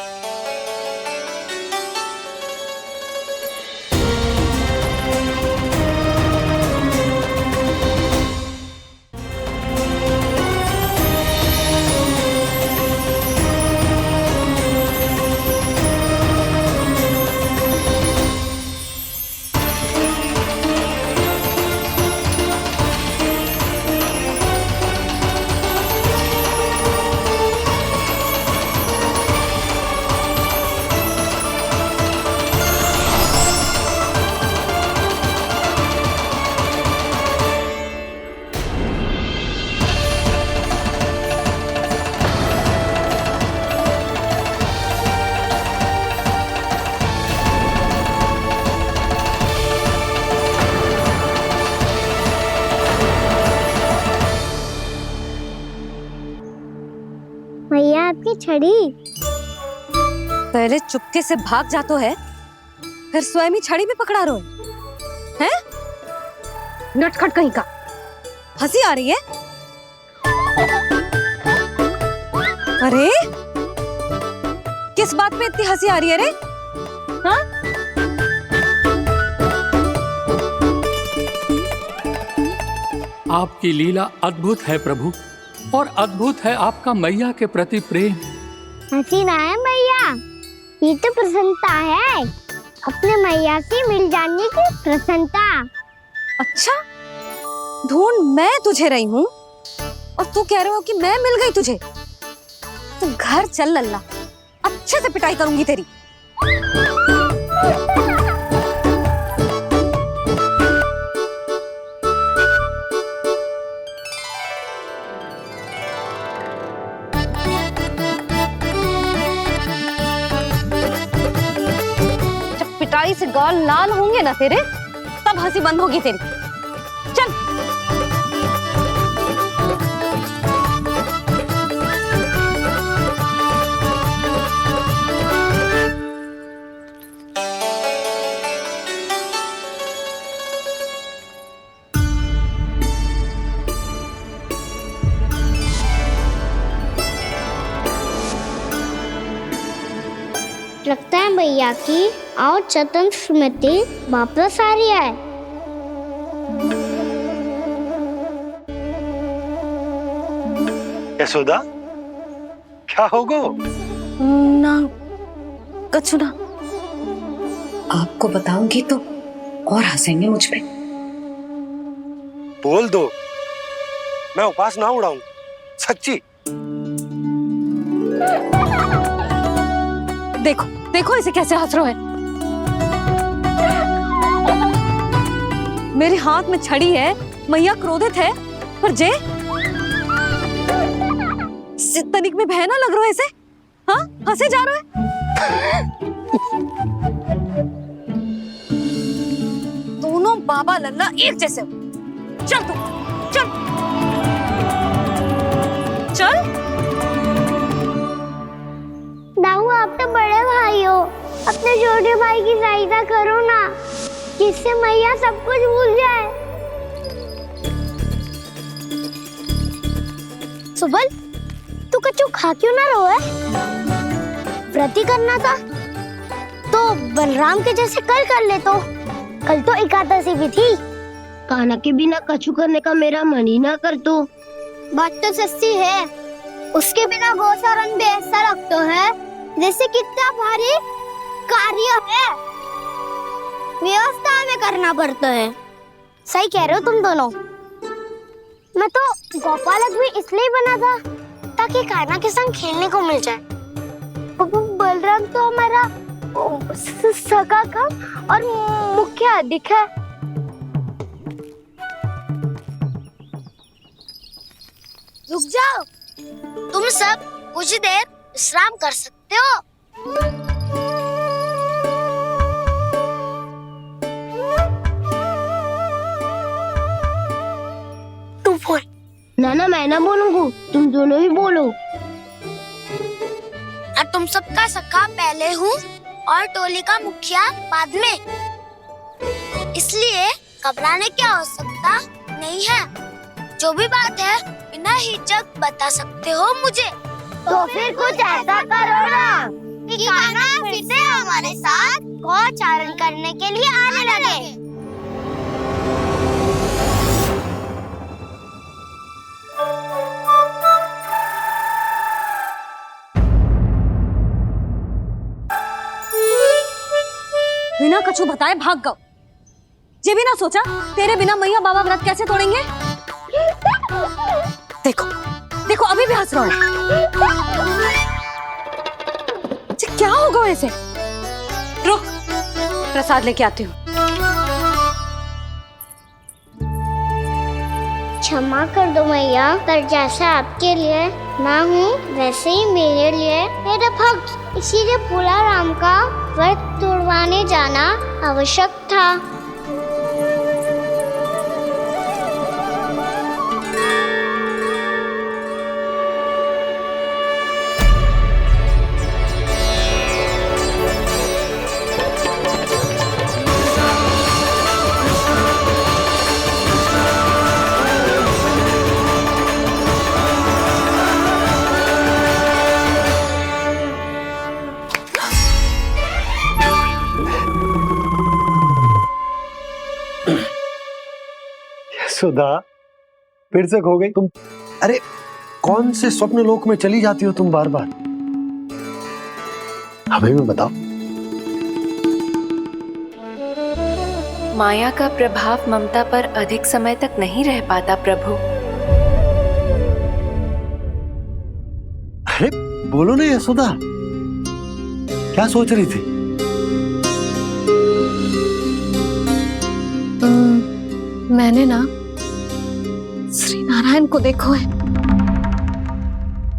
मैया आपकी छड़ी। पहले चुपके से भाग जातो है, फिर स्वयं ही छड़ी भी पकड़ा रो है? नटखट कहीं का। हंसी आ रही है? अरे किस बात पे इतनी हंसी आ रही है रे? हाँ? आपकी लीला अद्भुत है प्रभु, और अद्भुत है आपका मैया के प्रति प्रेम। हंसी ना है मैया, ये तो प्रसन्नता है, अपने मैया से मिल जाने की प्रसन्नता। अच्छा, ढूंढ मैं तुझे रही हूँ और तू कह रहे हो कि मैं मिल गई तुझे। तू घर चल लल्ला, अच्छे से पिटाई करूंगी तेरी। गाल लाल होंगे ना तेरे, तब हंसी बंद होगी तेरी। चल। लगता है भैया की और चतन स्मृति वापस आ रही है। यशोदा, क्या होगो? ना कछु ना। आपको बताऊंगी तो और हंसेंगे मुझ पे। बोल दो, मैं उपास ना उड़ाऊं, सच्ची। देखो देखो इसे कैसे हंस रहे हैं। मेरे हाथ में छड़ी है, मैया क्रोधित है, पर जे तनिक में भय ना लग रहा है ऐसे। हाँ, हंसे जा रहे हैं। दोनों बाबा लल्ला एक जैसे हो। चल तू, चल चल। दाऊ, आप तो बड़े भाई हो, अपने छोटे भाई की सहायता करो ना, जिससे मैया सब कुछ भूल जाए। सुबल, तू कच्चू खा क्यों ना रहो है? व्रत ही करना था तो बलराम के जैसे कल कर ले। तो कल तो एकादशी भी थी। खाना के बिना कछु करने का मेरा मन ही ना कर। तो बात तो सच्ची है, उसके बिना गोचारण भी ऐसा लगता है जैसे कितना भारी कार्य है, व्यवस्था में करना पड़ता है। सही कह रहे हो तुम दोनों। मैं तो गोपालक भी इसलिए बना था ताकि कान्हा के संग खेलने को मिल जाए। बलराम तो हमारा सगा कम और मुख्य अधिक है। रुक जाओ, तुम सब कुछ देर विश्राम कर सकते हो। तू बोल। ना मैं ना बोलूंगा, तुम दोनों ही बोलो। और तुम सबका सखा पहले हूँ और टोली का मुखिया बाद में, इसलिए घबराने की आवश्यकता नहीं है। जो भी बात है बिना हिचक बता सकते हो मुझे। तो फिर कुछ ऐसा करो ना कि कान्हा फिर से हमारे साथ गोचारण करने के लिए आने लगे। बिना कछु बताए भाग गओ। ये भी ना सोचा तेरे बिना मैया बाबा व्रत कैसे तोड़ेंगे। देखो देखो अभी भी हंस रहा हूँ। क्या होगा ऐसे? रुक, प्रसाद लेके आती हूँ। क्षमा कर दो मैया, पर जैसा आपके लिए ना हूँ वैसे ही मेरे लिए मेरा भक्त, इसीलिए भोला राम का व्रत तोड़वाने जाना आवश्यक था। सुधा, फिर से खो गई तुम। अरे कौन से स्वप्न लोक में चली जाती हो तुम बार बार? हमें भी बताओ। माया का प्रभाव ममता पर अधिक समय तक नहीं रह पाता प्रभु। अरे बोलो ना यशोदा, क्या सोच रही थी? मैंने ना श्री नारायण को देखो है।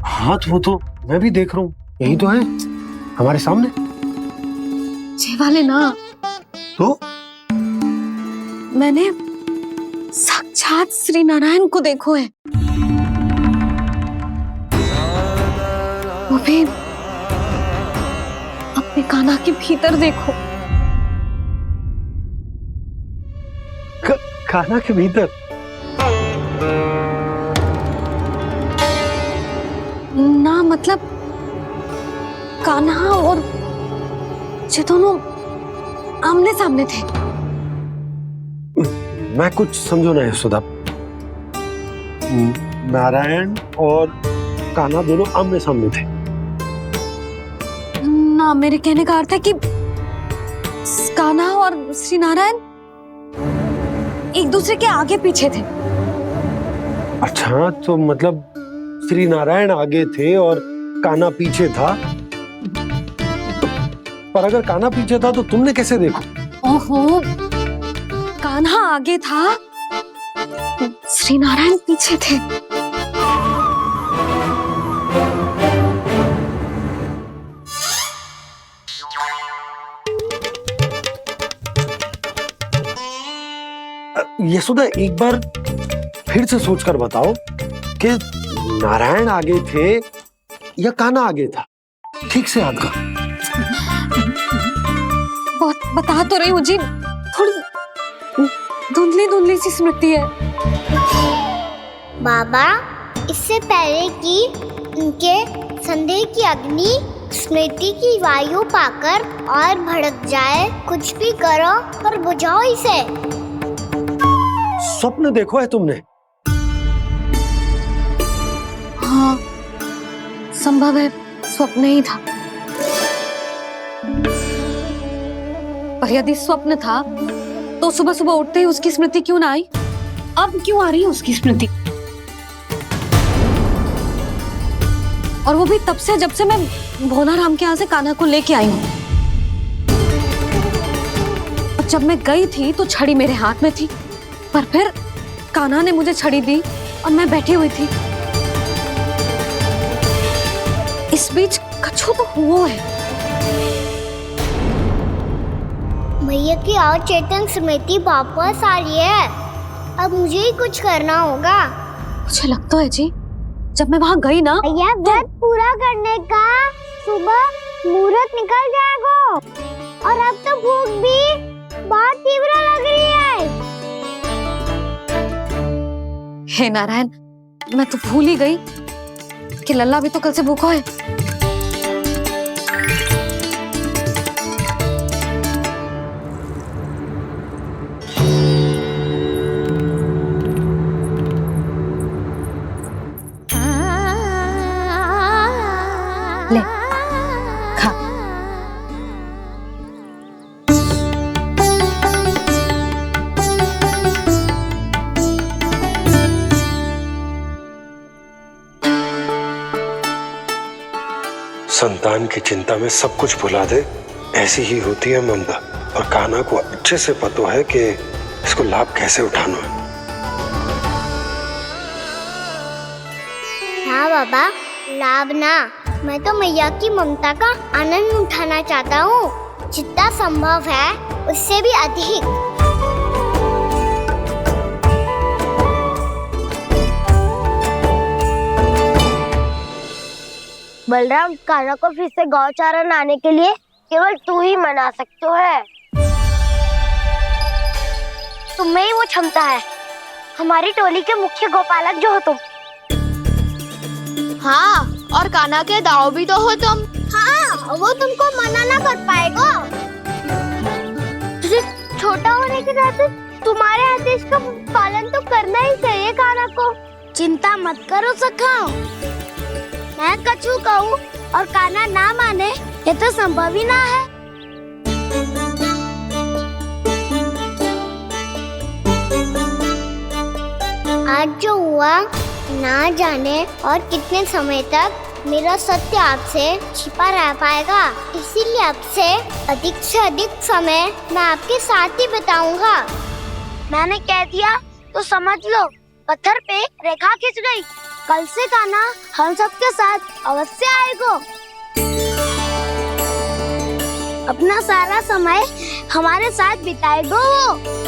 हाँ तो वो तो मैं भी देख रहा हूँ, यही तो है हमारे सामने। ये वाले ना तो मैंने साक्षात श्री नारायण को देखो है, वो भी अपने कान्हा के भीतर देखो। कान्हा के भीतर? ना मतलब कान्हा और ये दोनों आमने सामने थे। मैं कुछ समझो ना यशोदा। नारायण और कान्हा दोनों आमने सामने थे? ना, मेरे कहने का अर्थ है कि कान्हा और श्री नारायण एक दूसरे के आगे पीछे थे। अच्छा, तो मतलब श्री नारायण आगे थे और कान्हा पीछे था। पर अगर कान्हा पीछे था तो तुमने कैसे देखा? ओहो, कान्हा आगे था, श्री नारायण पीछे थे। यशोदा, एक बार फिर से सोचकर बताओ कि नारायण आगे थे या कान्हा आगे था? ठीक से याद कर। बता तो रही हूँ जी, थोड़ी धुंधली धुंधली सी स्मृति है। बाबा, इससे पहले कि उनके संदेह की अग्नि स्मृति की वायु पाकर और भड़क जाए, कुछ भी करो पर बुझाओ इसे। स्वप्न देखो है तुमने? हाँ, संभव है स्वप्न ही था। पर यदि स्वप्न था तो सुबह सुबह उठते ही उसकी स्मृति क्यों ना आई? अब क्यों आ रही है उसकी स्मृति? और वो भी तब से जब से मैं भोलाराम के यहाँ से कान्हा को लेके आई हूँ। और जब मैं गई थी तो छड़ी मेरे हाथ में थी, पर फिर कान्हा ने मुझे छड़ी दी और मैं बैठी हुई थी। इस बीच कछु तो हुआ है। भैया की अचेतन स्मृति वापस आ रही है। अब मुझे ही कुछ करना होगा। मुझे लगता है जी, जब मैं वहाँ गई ना, भैया व्रत पूरा करने का सुबह मुहूर्त निकल जाएगा और अब तो भूख भी बहुत तीव्र लग रही है। हे नारायण, मैं तो भूल ही गई कि लल्ला भी तो कल से भूखा है। ले, खा। संतान की चिंता में सब कुछ भुला दे, ऐसी ही होती है ममता। और कान्हा को अच्छे से पता है कि इसको लाभ कैसे उठाना है। हाँ बाबा, लाभ ना, मैं तो मैया की ममता का आनंद उठाना चाहता हूँ, जितना संभव है उससे भी अधिक। बलराम, कान्हा को फिर से गौचारा लाने के लिए केवल तू ही मना सकते है। तुम्हें ही वो क्षमता है, हमारी टोली के मुख्य गोपालक जो हो तुम। हाँ, और कान्हा के दाव भी तो हो तुम। हाँ, वो तुमको मना ना कर पाएगा। तुझे छोटा होने के नाते तुम्हारे आदेश का पालन तो करना ही चाहिए कान्हा को। चिंता मत करो सखा, मैं कछु कहूँ और कान्हा ना माने, ये तो संभव ही ना है। आज जो हुआ ना जाने और कितने समय तक मेरा सत्य आपसे छिपा रह पाएगा, इसीलिए आपसे अधिक समय मैं आपके साथ ही बिताऊंगा। मैंने कह दिया तो समझ लो, पत्थर पे रेखा खींच गई। कल से कान्हा हम सबके साथ अवश्य आएगा। अपना सारा समय हमारे साथ बिताएगा वो।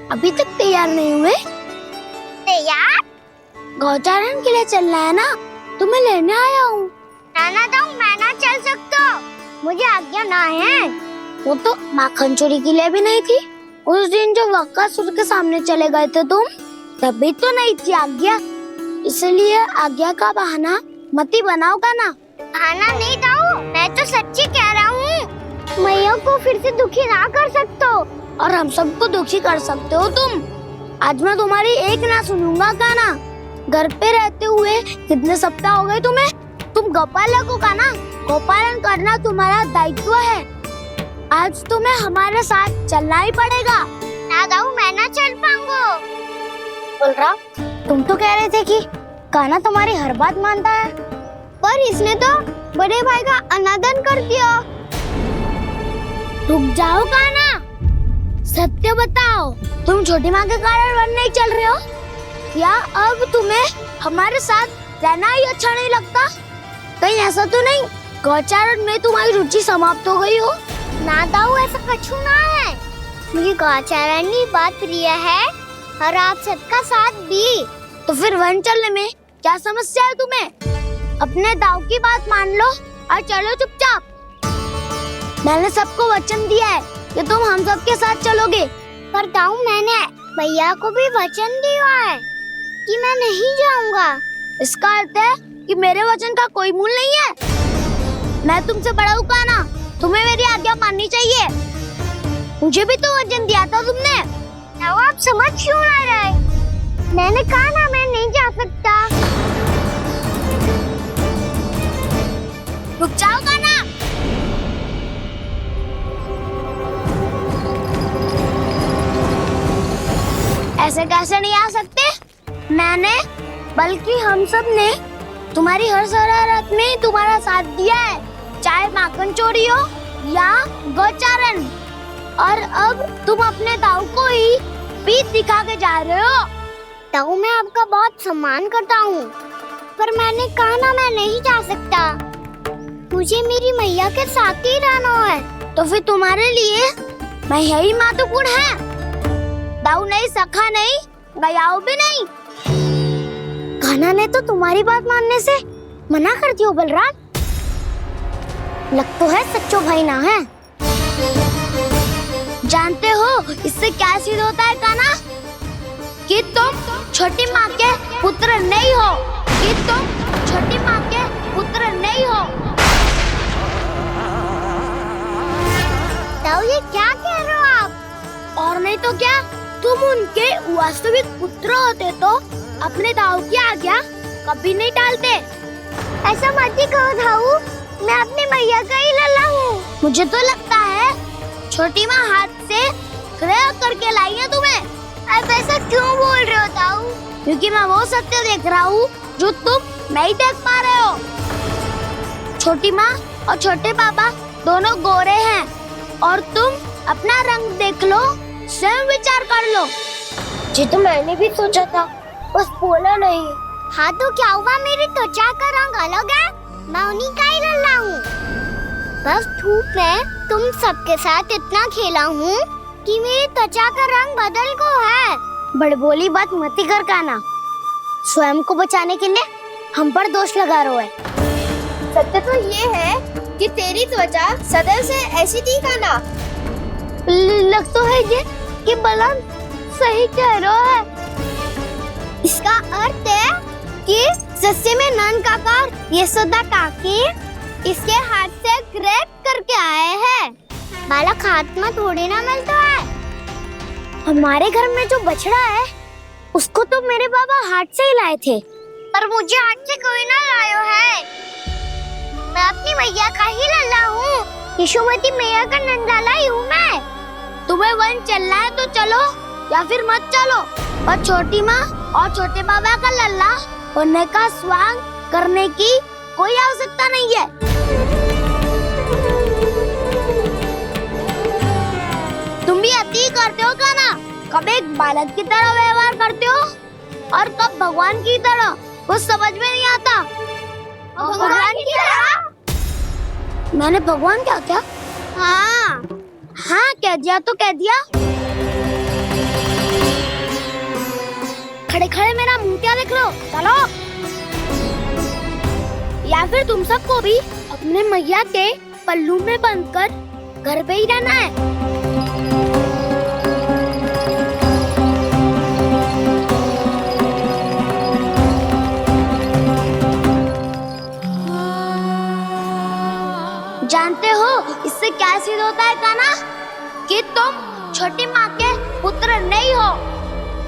अभी तक तैयार नहीं हुए? तैयार? गौचारण के लिए चलना है ना, तुम्हें लेने आया हूँ। नाना दाऊ, मैं ना चल सकता, मुझे आज्ञा ना है। वो तो माखन चोरी के लिए भी नहीं थी। उस दिन जो वक्कासुर के सामने चले गए थे तुम, तभी तो नहीं थी आज्ञा। इसलिए आज्ञा का बहाना मत ही बनाओगा ना। बहाना नहीं दाऊ, मैं तो सच्ची कह रहा हूँ। मैया को फिर से दुखी ना कर सकते हो, और हम सबको दुखी कर सकते हो तुम। आज मैं तुम्हारी एक ना सुनूंगा का ना। घर पे रहते हुए कितने सप्ताह हो गए तुम्हें? तुम गोपालक हो का ना, गोपालन करना तुम्हारा दायित्व है। आज तुम्हें हमारे साथ चलना ही पड़ेगा। ना दाऊ, मैं ना चल पाऊंगा। बलराम, तुम तो कह रहे थे कि कान्हा तुम्हारी हर बात मानता है, पर इसने तो बड़े भाई का अनादर कर दिया। रुक जाओ कान्हा, सत्य बताओ, तुम छोटी माँ के कारण वन नहीं चल रहे हो, या अब तुम्हें हमारे साथ रहना ही अच्छा नहीं लगता? कहीं ऐसा तो नहीं गौचारण में तुम्हारी रुचि समाप्त हो गई हो? ना दाऊ, ऐसा कछु ना है। मुझे गौचारण की बात प्रिय है, और आप सबका साथ भी। तो फिर वन चलने में क्या समस्या है तुम्हें? अपने दाऊ की बात मान लो और चलो चुपचाप। मैंने सबको वचन दिया है कि तुम हम सबके साथ चलोगे। पर दाऊ, मैंने भैया को भी वचन दिया है कि मैं नहीं जाऊंगा। इसका अर्थ है कि मेरे वचन का कोई मूल नहीं है। मैं तुमसे बड़ा हूँ कान्हा, तुम्हें मेरी आज्ञा माननी चाहिए। मुझे भी तो वचन दिया था तुमने। दाऊ, आप समझ क्यों ना रहे? मैंने कहा ना, मैं नहीं जा सकता। रुक जाओ कान्हा। ऐसे कैसे नहीं आ सकते? मैंने, बल्कि हम सब ने तुम्हारी हर शरारत में तुम्हारा साथ दिया है, चाहे माखन चोरी हो या गौचारण। और अब तुम अपने दाऊ को ही पीठ दिखा के जा रहे हो। दाऊ, मैं आपका बहुत सम्मान करता हूँ, पर मैंने कहा ना, मैं नहीं जा सकता। मुझे मेरी मैया के साथ ही रहना है। तो फिर तुम्हारे लिए मैया ही महत्वपूर्ण है। दाऊ नहीं, सखा नहीं, गयाऊ भी नहीं। कान्हा ने तो तुम्हारी बात मानने से मना कर दिया बलराम। लग तो है सच्चो भाई ना है। जानते हो इससे क्या सिद्ध होता है कान्हा? कि तुम छोटी माँ के पुत्र नहीं हो, कि तुम छोटी माँ के पुत्र नहीं हो। दाऊ, ये क्या कह रहे हो आप? और नहीं तो क्या, तुम उनके वास्तविक पुत्र होते तो अपने दाऊ की आज्ञा कभी नहीं टालते। ऐसा मत ही कहो दाऊ, मैं अपनी मैया का ही लल्ला हूँ। मुझे तो लगता है छोटी माँ हाथ से ग्रह करके लाई है तुम्हें। अब ऐसा क्यों बोल रहे हो दाऊ? क्योंकि मैं वो सत्य देख रहा हूँ जो तुम नहीं देख पा रहे हो। छोटी माँ और छोटे पापा दोनों गोरे हैं, और तुम अपना रंग देख लो, स्वयं विचार कर लो। जी तो मैंने भी सोचा था, बस बोला नहीं। हाँ तो क्या हुआ, मेरी त्वचा का रंग अलग है, मैं उन्हीं का ही लल्ला हूँ। बस धूप में तुम सबके साथ इतना खेला हूँ कि मेरी त्वचा का रंग बदल को है। बड़बोली बात मत ही कर कान्हा, स्वयं को बचाने के लिए हम पर दोष लगा रहे है। सत्य तो ये है कि तेरी त्वचा सदैव से ऐसी थी कान्हा। लग तो है ये कि बलराम सही कह रहा है। इसका अर्थ है कि सस्ते में नन काका यशोदा काकी इसके हाथ से ग्रेप करके आए हैं। बालक हाथ में थोड़ी ना मिलता है। हमारे घर में जो बछड़ा है उसको तो मेरे बाबा हाथ से ही लाए थे, पर मुझे हाथ से कोई ना लायो है। मैं अपनी मैया का ही लल्ला हूँ, यशोमती मैया का नंदलाला ही हूँ मैं। तुम्हें वन चलना है तो चलो, या फिर मत चलो, पर छोटी माँ और छोटे बाबा का लल्ला होने का स्वांग करने की कोई आवश्यकता नहीं है। तुम भी अति करते हो क्या ना? कब एक बालक की तरह व्यवहार करते हो और कब भगवान की तरह, कुछ समझ में नहीं आता। भगवान की तरह? मैंने भगवान क्या किया? हाँ हाँ कह दिया तो कह दिया। खड़े खड़े मेरा मुंह क्या देख लो, चलो। या फिर तुम सबको भी अपने मैया के पल्लू में बंधकर घर पे ही रहना है। जानते हो इससे क्या सिद्ध होता है कान्हा? कि तुम छोटी माँ के पुत्र नहीं हो,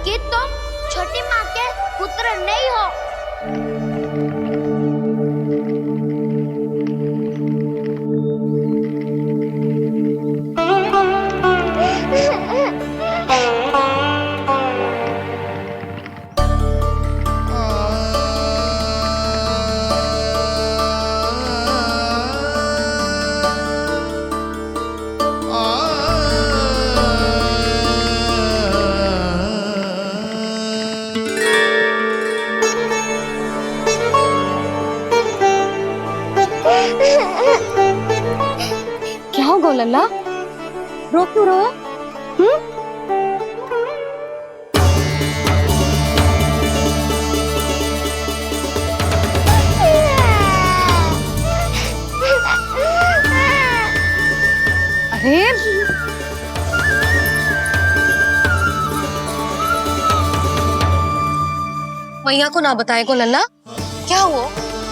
कि तुम छोटी माँ के पुत्र नहीं हो। क्या हो गो लल्ला, रो क्यों रहो? अरे मैया को ना बताए को लल्ला, क्या हुआ?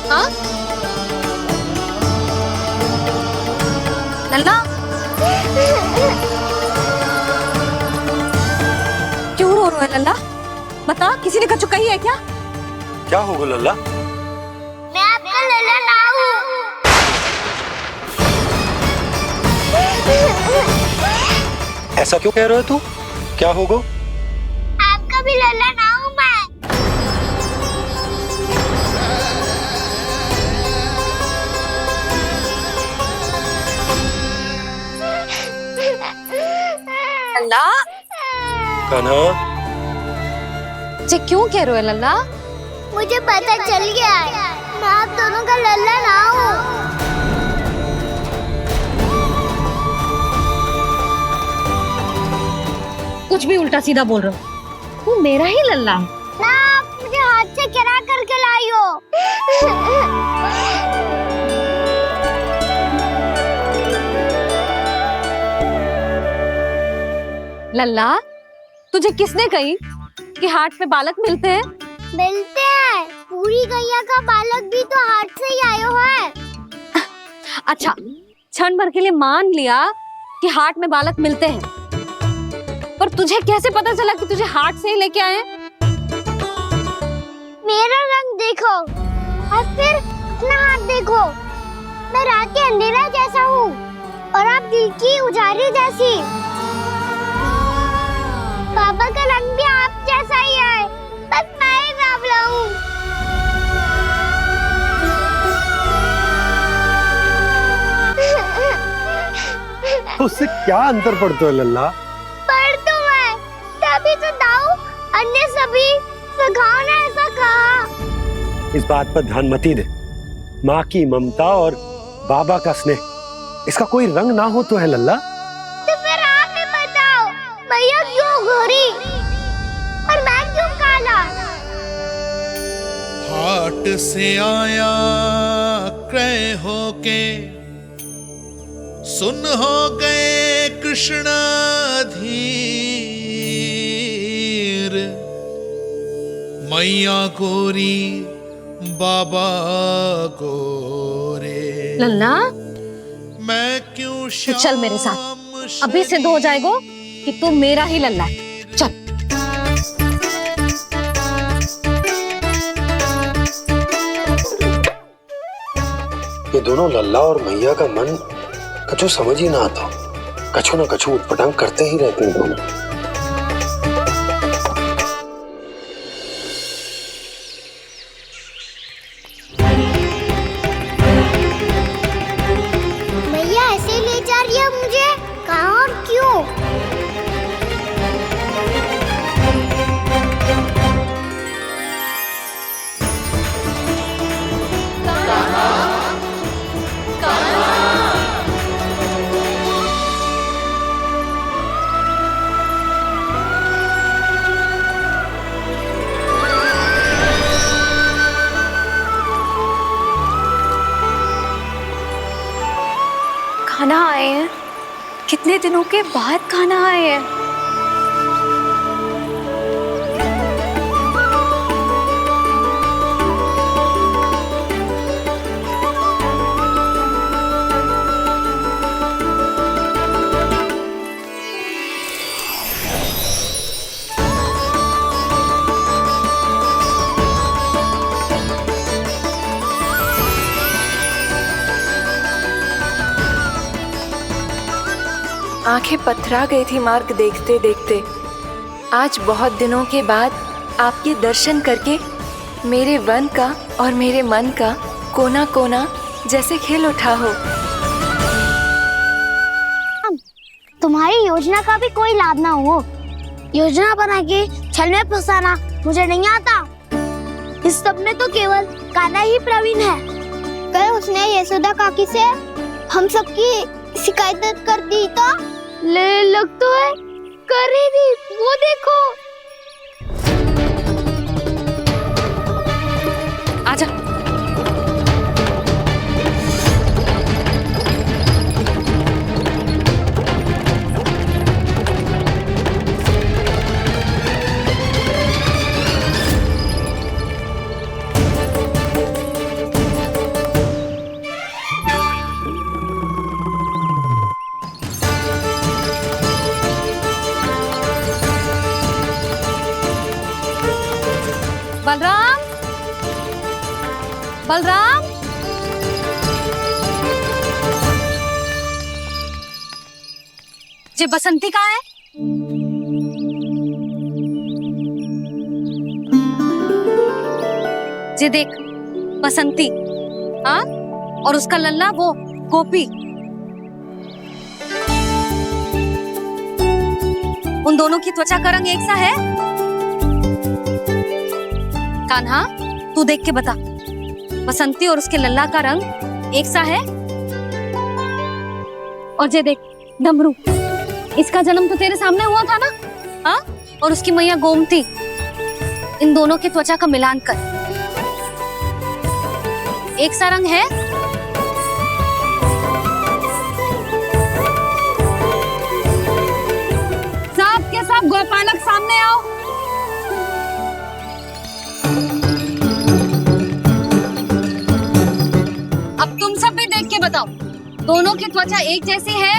हाँ लल्ला, क्यों रो रहा है लल्ला? बता, किसी ने कुछ कही है क्या? क्या होगा लल्ला? मैं आपका लल्ला ना हूँ। ऐसा क्यों कह रहे हो तू? क्या होगा? आपका भी लल्ला ना हूँ मैं। लल्ला, कान्हा, जी क्यों कह रहे हो लल्ला? मुझे पता चल गया है, मैं आप दोनों का लल्ला ना हूँ। कुछ भी उल्टा सीधा बोल रहे हो, तू मेरा ही लल्ला है ना। आप मुझे हाथ से गिरा करके लाई हो। लल्ला, तुझे किसने कही कि हाट में बालक मिलते हैं? मिलते हैं, पूरी गैया का बालक भी तो हाट से ही आयो है। अच्छा, क्षण भर के लिए मान लिया कि हाट में बालक मिलते हैं, पर तुझे कैसे पता चला कि तुझे हाट से ही लेके आए? मेरा रंग देखो और फिर अपना हाथ देखो। मैं रात के अंधेरा जैसा हूँ और आप दिल की उजाली जैसी। पापा का रंग भी आप जैसा ही है, बस मैं ही बावला हूँ। उससे क्या अंतर पड़ता है लल्ला? पर तो मैं तभी तो दाऊ अन्य सभी सखाओ ने ऐसा कहा। इस बात पर ध्यान मत ही दे। माँ की ममता और बाबा का स्नेह, इसका कोई रंग ना हो तो है लल्ला। तो फिर आप ही बताओ, भैया क्यों गोरी और मैं क्यों काला? हाट से आया क्रय होके, सुन हो गए कृष्ण धीर। मैया गोरी बाबा गोरे। लल्ला, मैं क्यों तू चल मेरे साथ, अभी सिद्ध हो जाएगा कि तू मेरा ही लल्ला है। चल। ये दोनों लल्ला और मैया का मन कछु समझ ही ना आता, कछु ना कछु उटपटांग करते ही रहते हैं दोनों। ले जा रही है मुझे? कहाँ और क्यों? खाना आए हैं, कितने दिनों के बाद खाना आए हैं। आंखें पथरा गई थी मार्ग देखते देखते। आज बहुत दिनों के बाद आपके दर्शन करके मेरे वन का और मेरे मन का कोना कोना जैसे खिल उठा हो। तुम्हारी योजना का भी कोई लाभ ना हो। योजना बना के छल में फंसाना मुझे नहीं आता। इस सब में तो केवल कान्हा ही प्रवीण है। कल उसने यशोदा काकी से हम सबकी शिकायत कर दी तो लग तो है कर ही दी। वो देखो। आजा। बलराम, बलराम, ये बसंती कहाँ है? ये देख बसंती, हाँ, और उसका लल्ला वो गोपी। उन दोनों की त्वचा का रंग एक सा है? कान्हा, तू देख के बता, बसंती और उसके लल्ला का रंग एक सा है? और ये देख डमरू, इसका जन्म तो तेरे सामने हुआ था ना? हाँ, और उसकी मैया गोमती। इन दोनों की त्वचा का मिलान कर, एक सा रंग है? सब के सब गोपालक सामने आओ। अब तुम सब भी देख के बताओ, दोनों की त्वचा एक जैसी है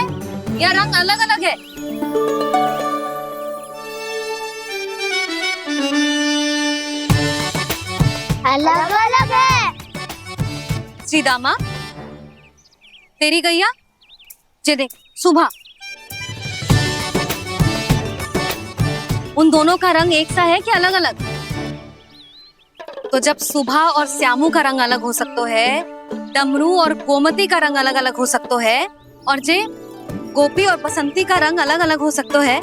या रंग अलग अलग है? अलग अलग है। श्रीदामा, तेरी गैया, ये देख सुभा, उन दोनों का रंग एक सा है कि अलग अलग? तो जब सुभा और श्यामू का रंग अलग हो सकता है, डमरू और गोमती का रंग अलग अलग हो सकता है, और जे गोपी और बसंती का रंग अलग अलग हो सकता है,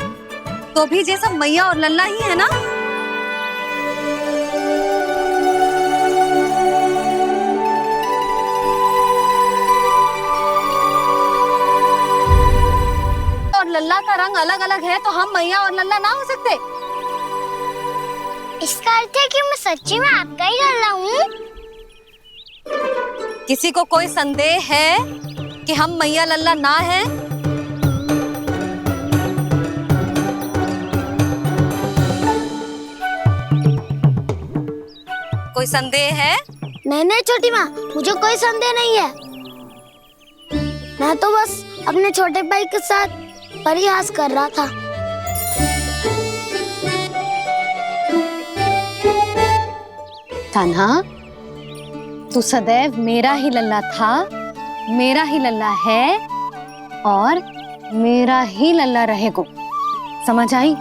तो भी जे सब मैया और लल्ला ही है ना? और लल्ला का रंग अलग अलग है तो हम मैया और लल्ला ना हो सकते? इसका अर्थ है कि मैं सच्ची में आपका ही लल्ला हूँ? किसी को कोई संदेह है कि हम मैया लल्ला ना हैं? कोई संदेह है? नहीं छोटी माँ, मुझे कोई संदेह नहीं है। मैं तो बस अपने छोटे भाई के साथ परिहास कर रहा था। कान्हा, तू सदैव मेरा ही लल्ला था, मेरा ही लल्ला है और मेरा ही लल्ला रहेगा। समझ आई?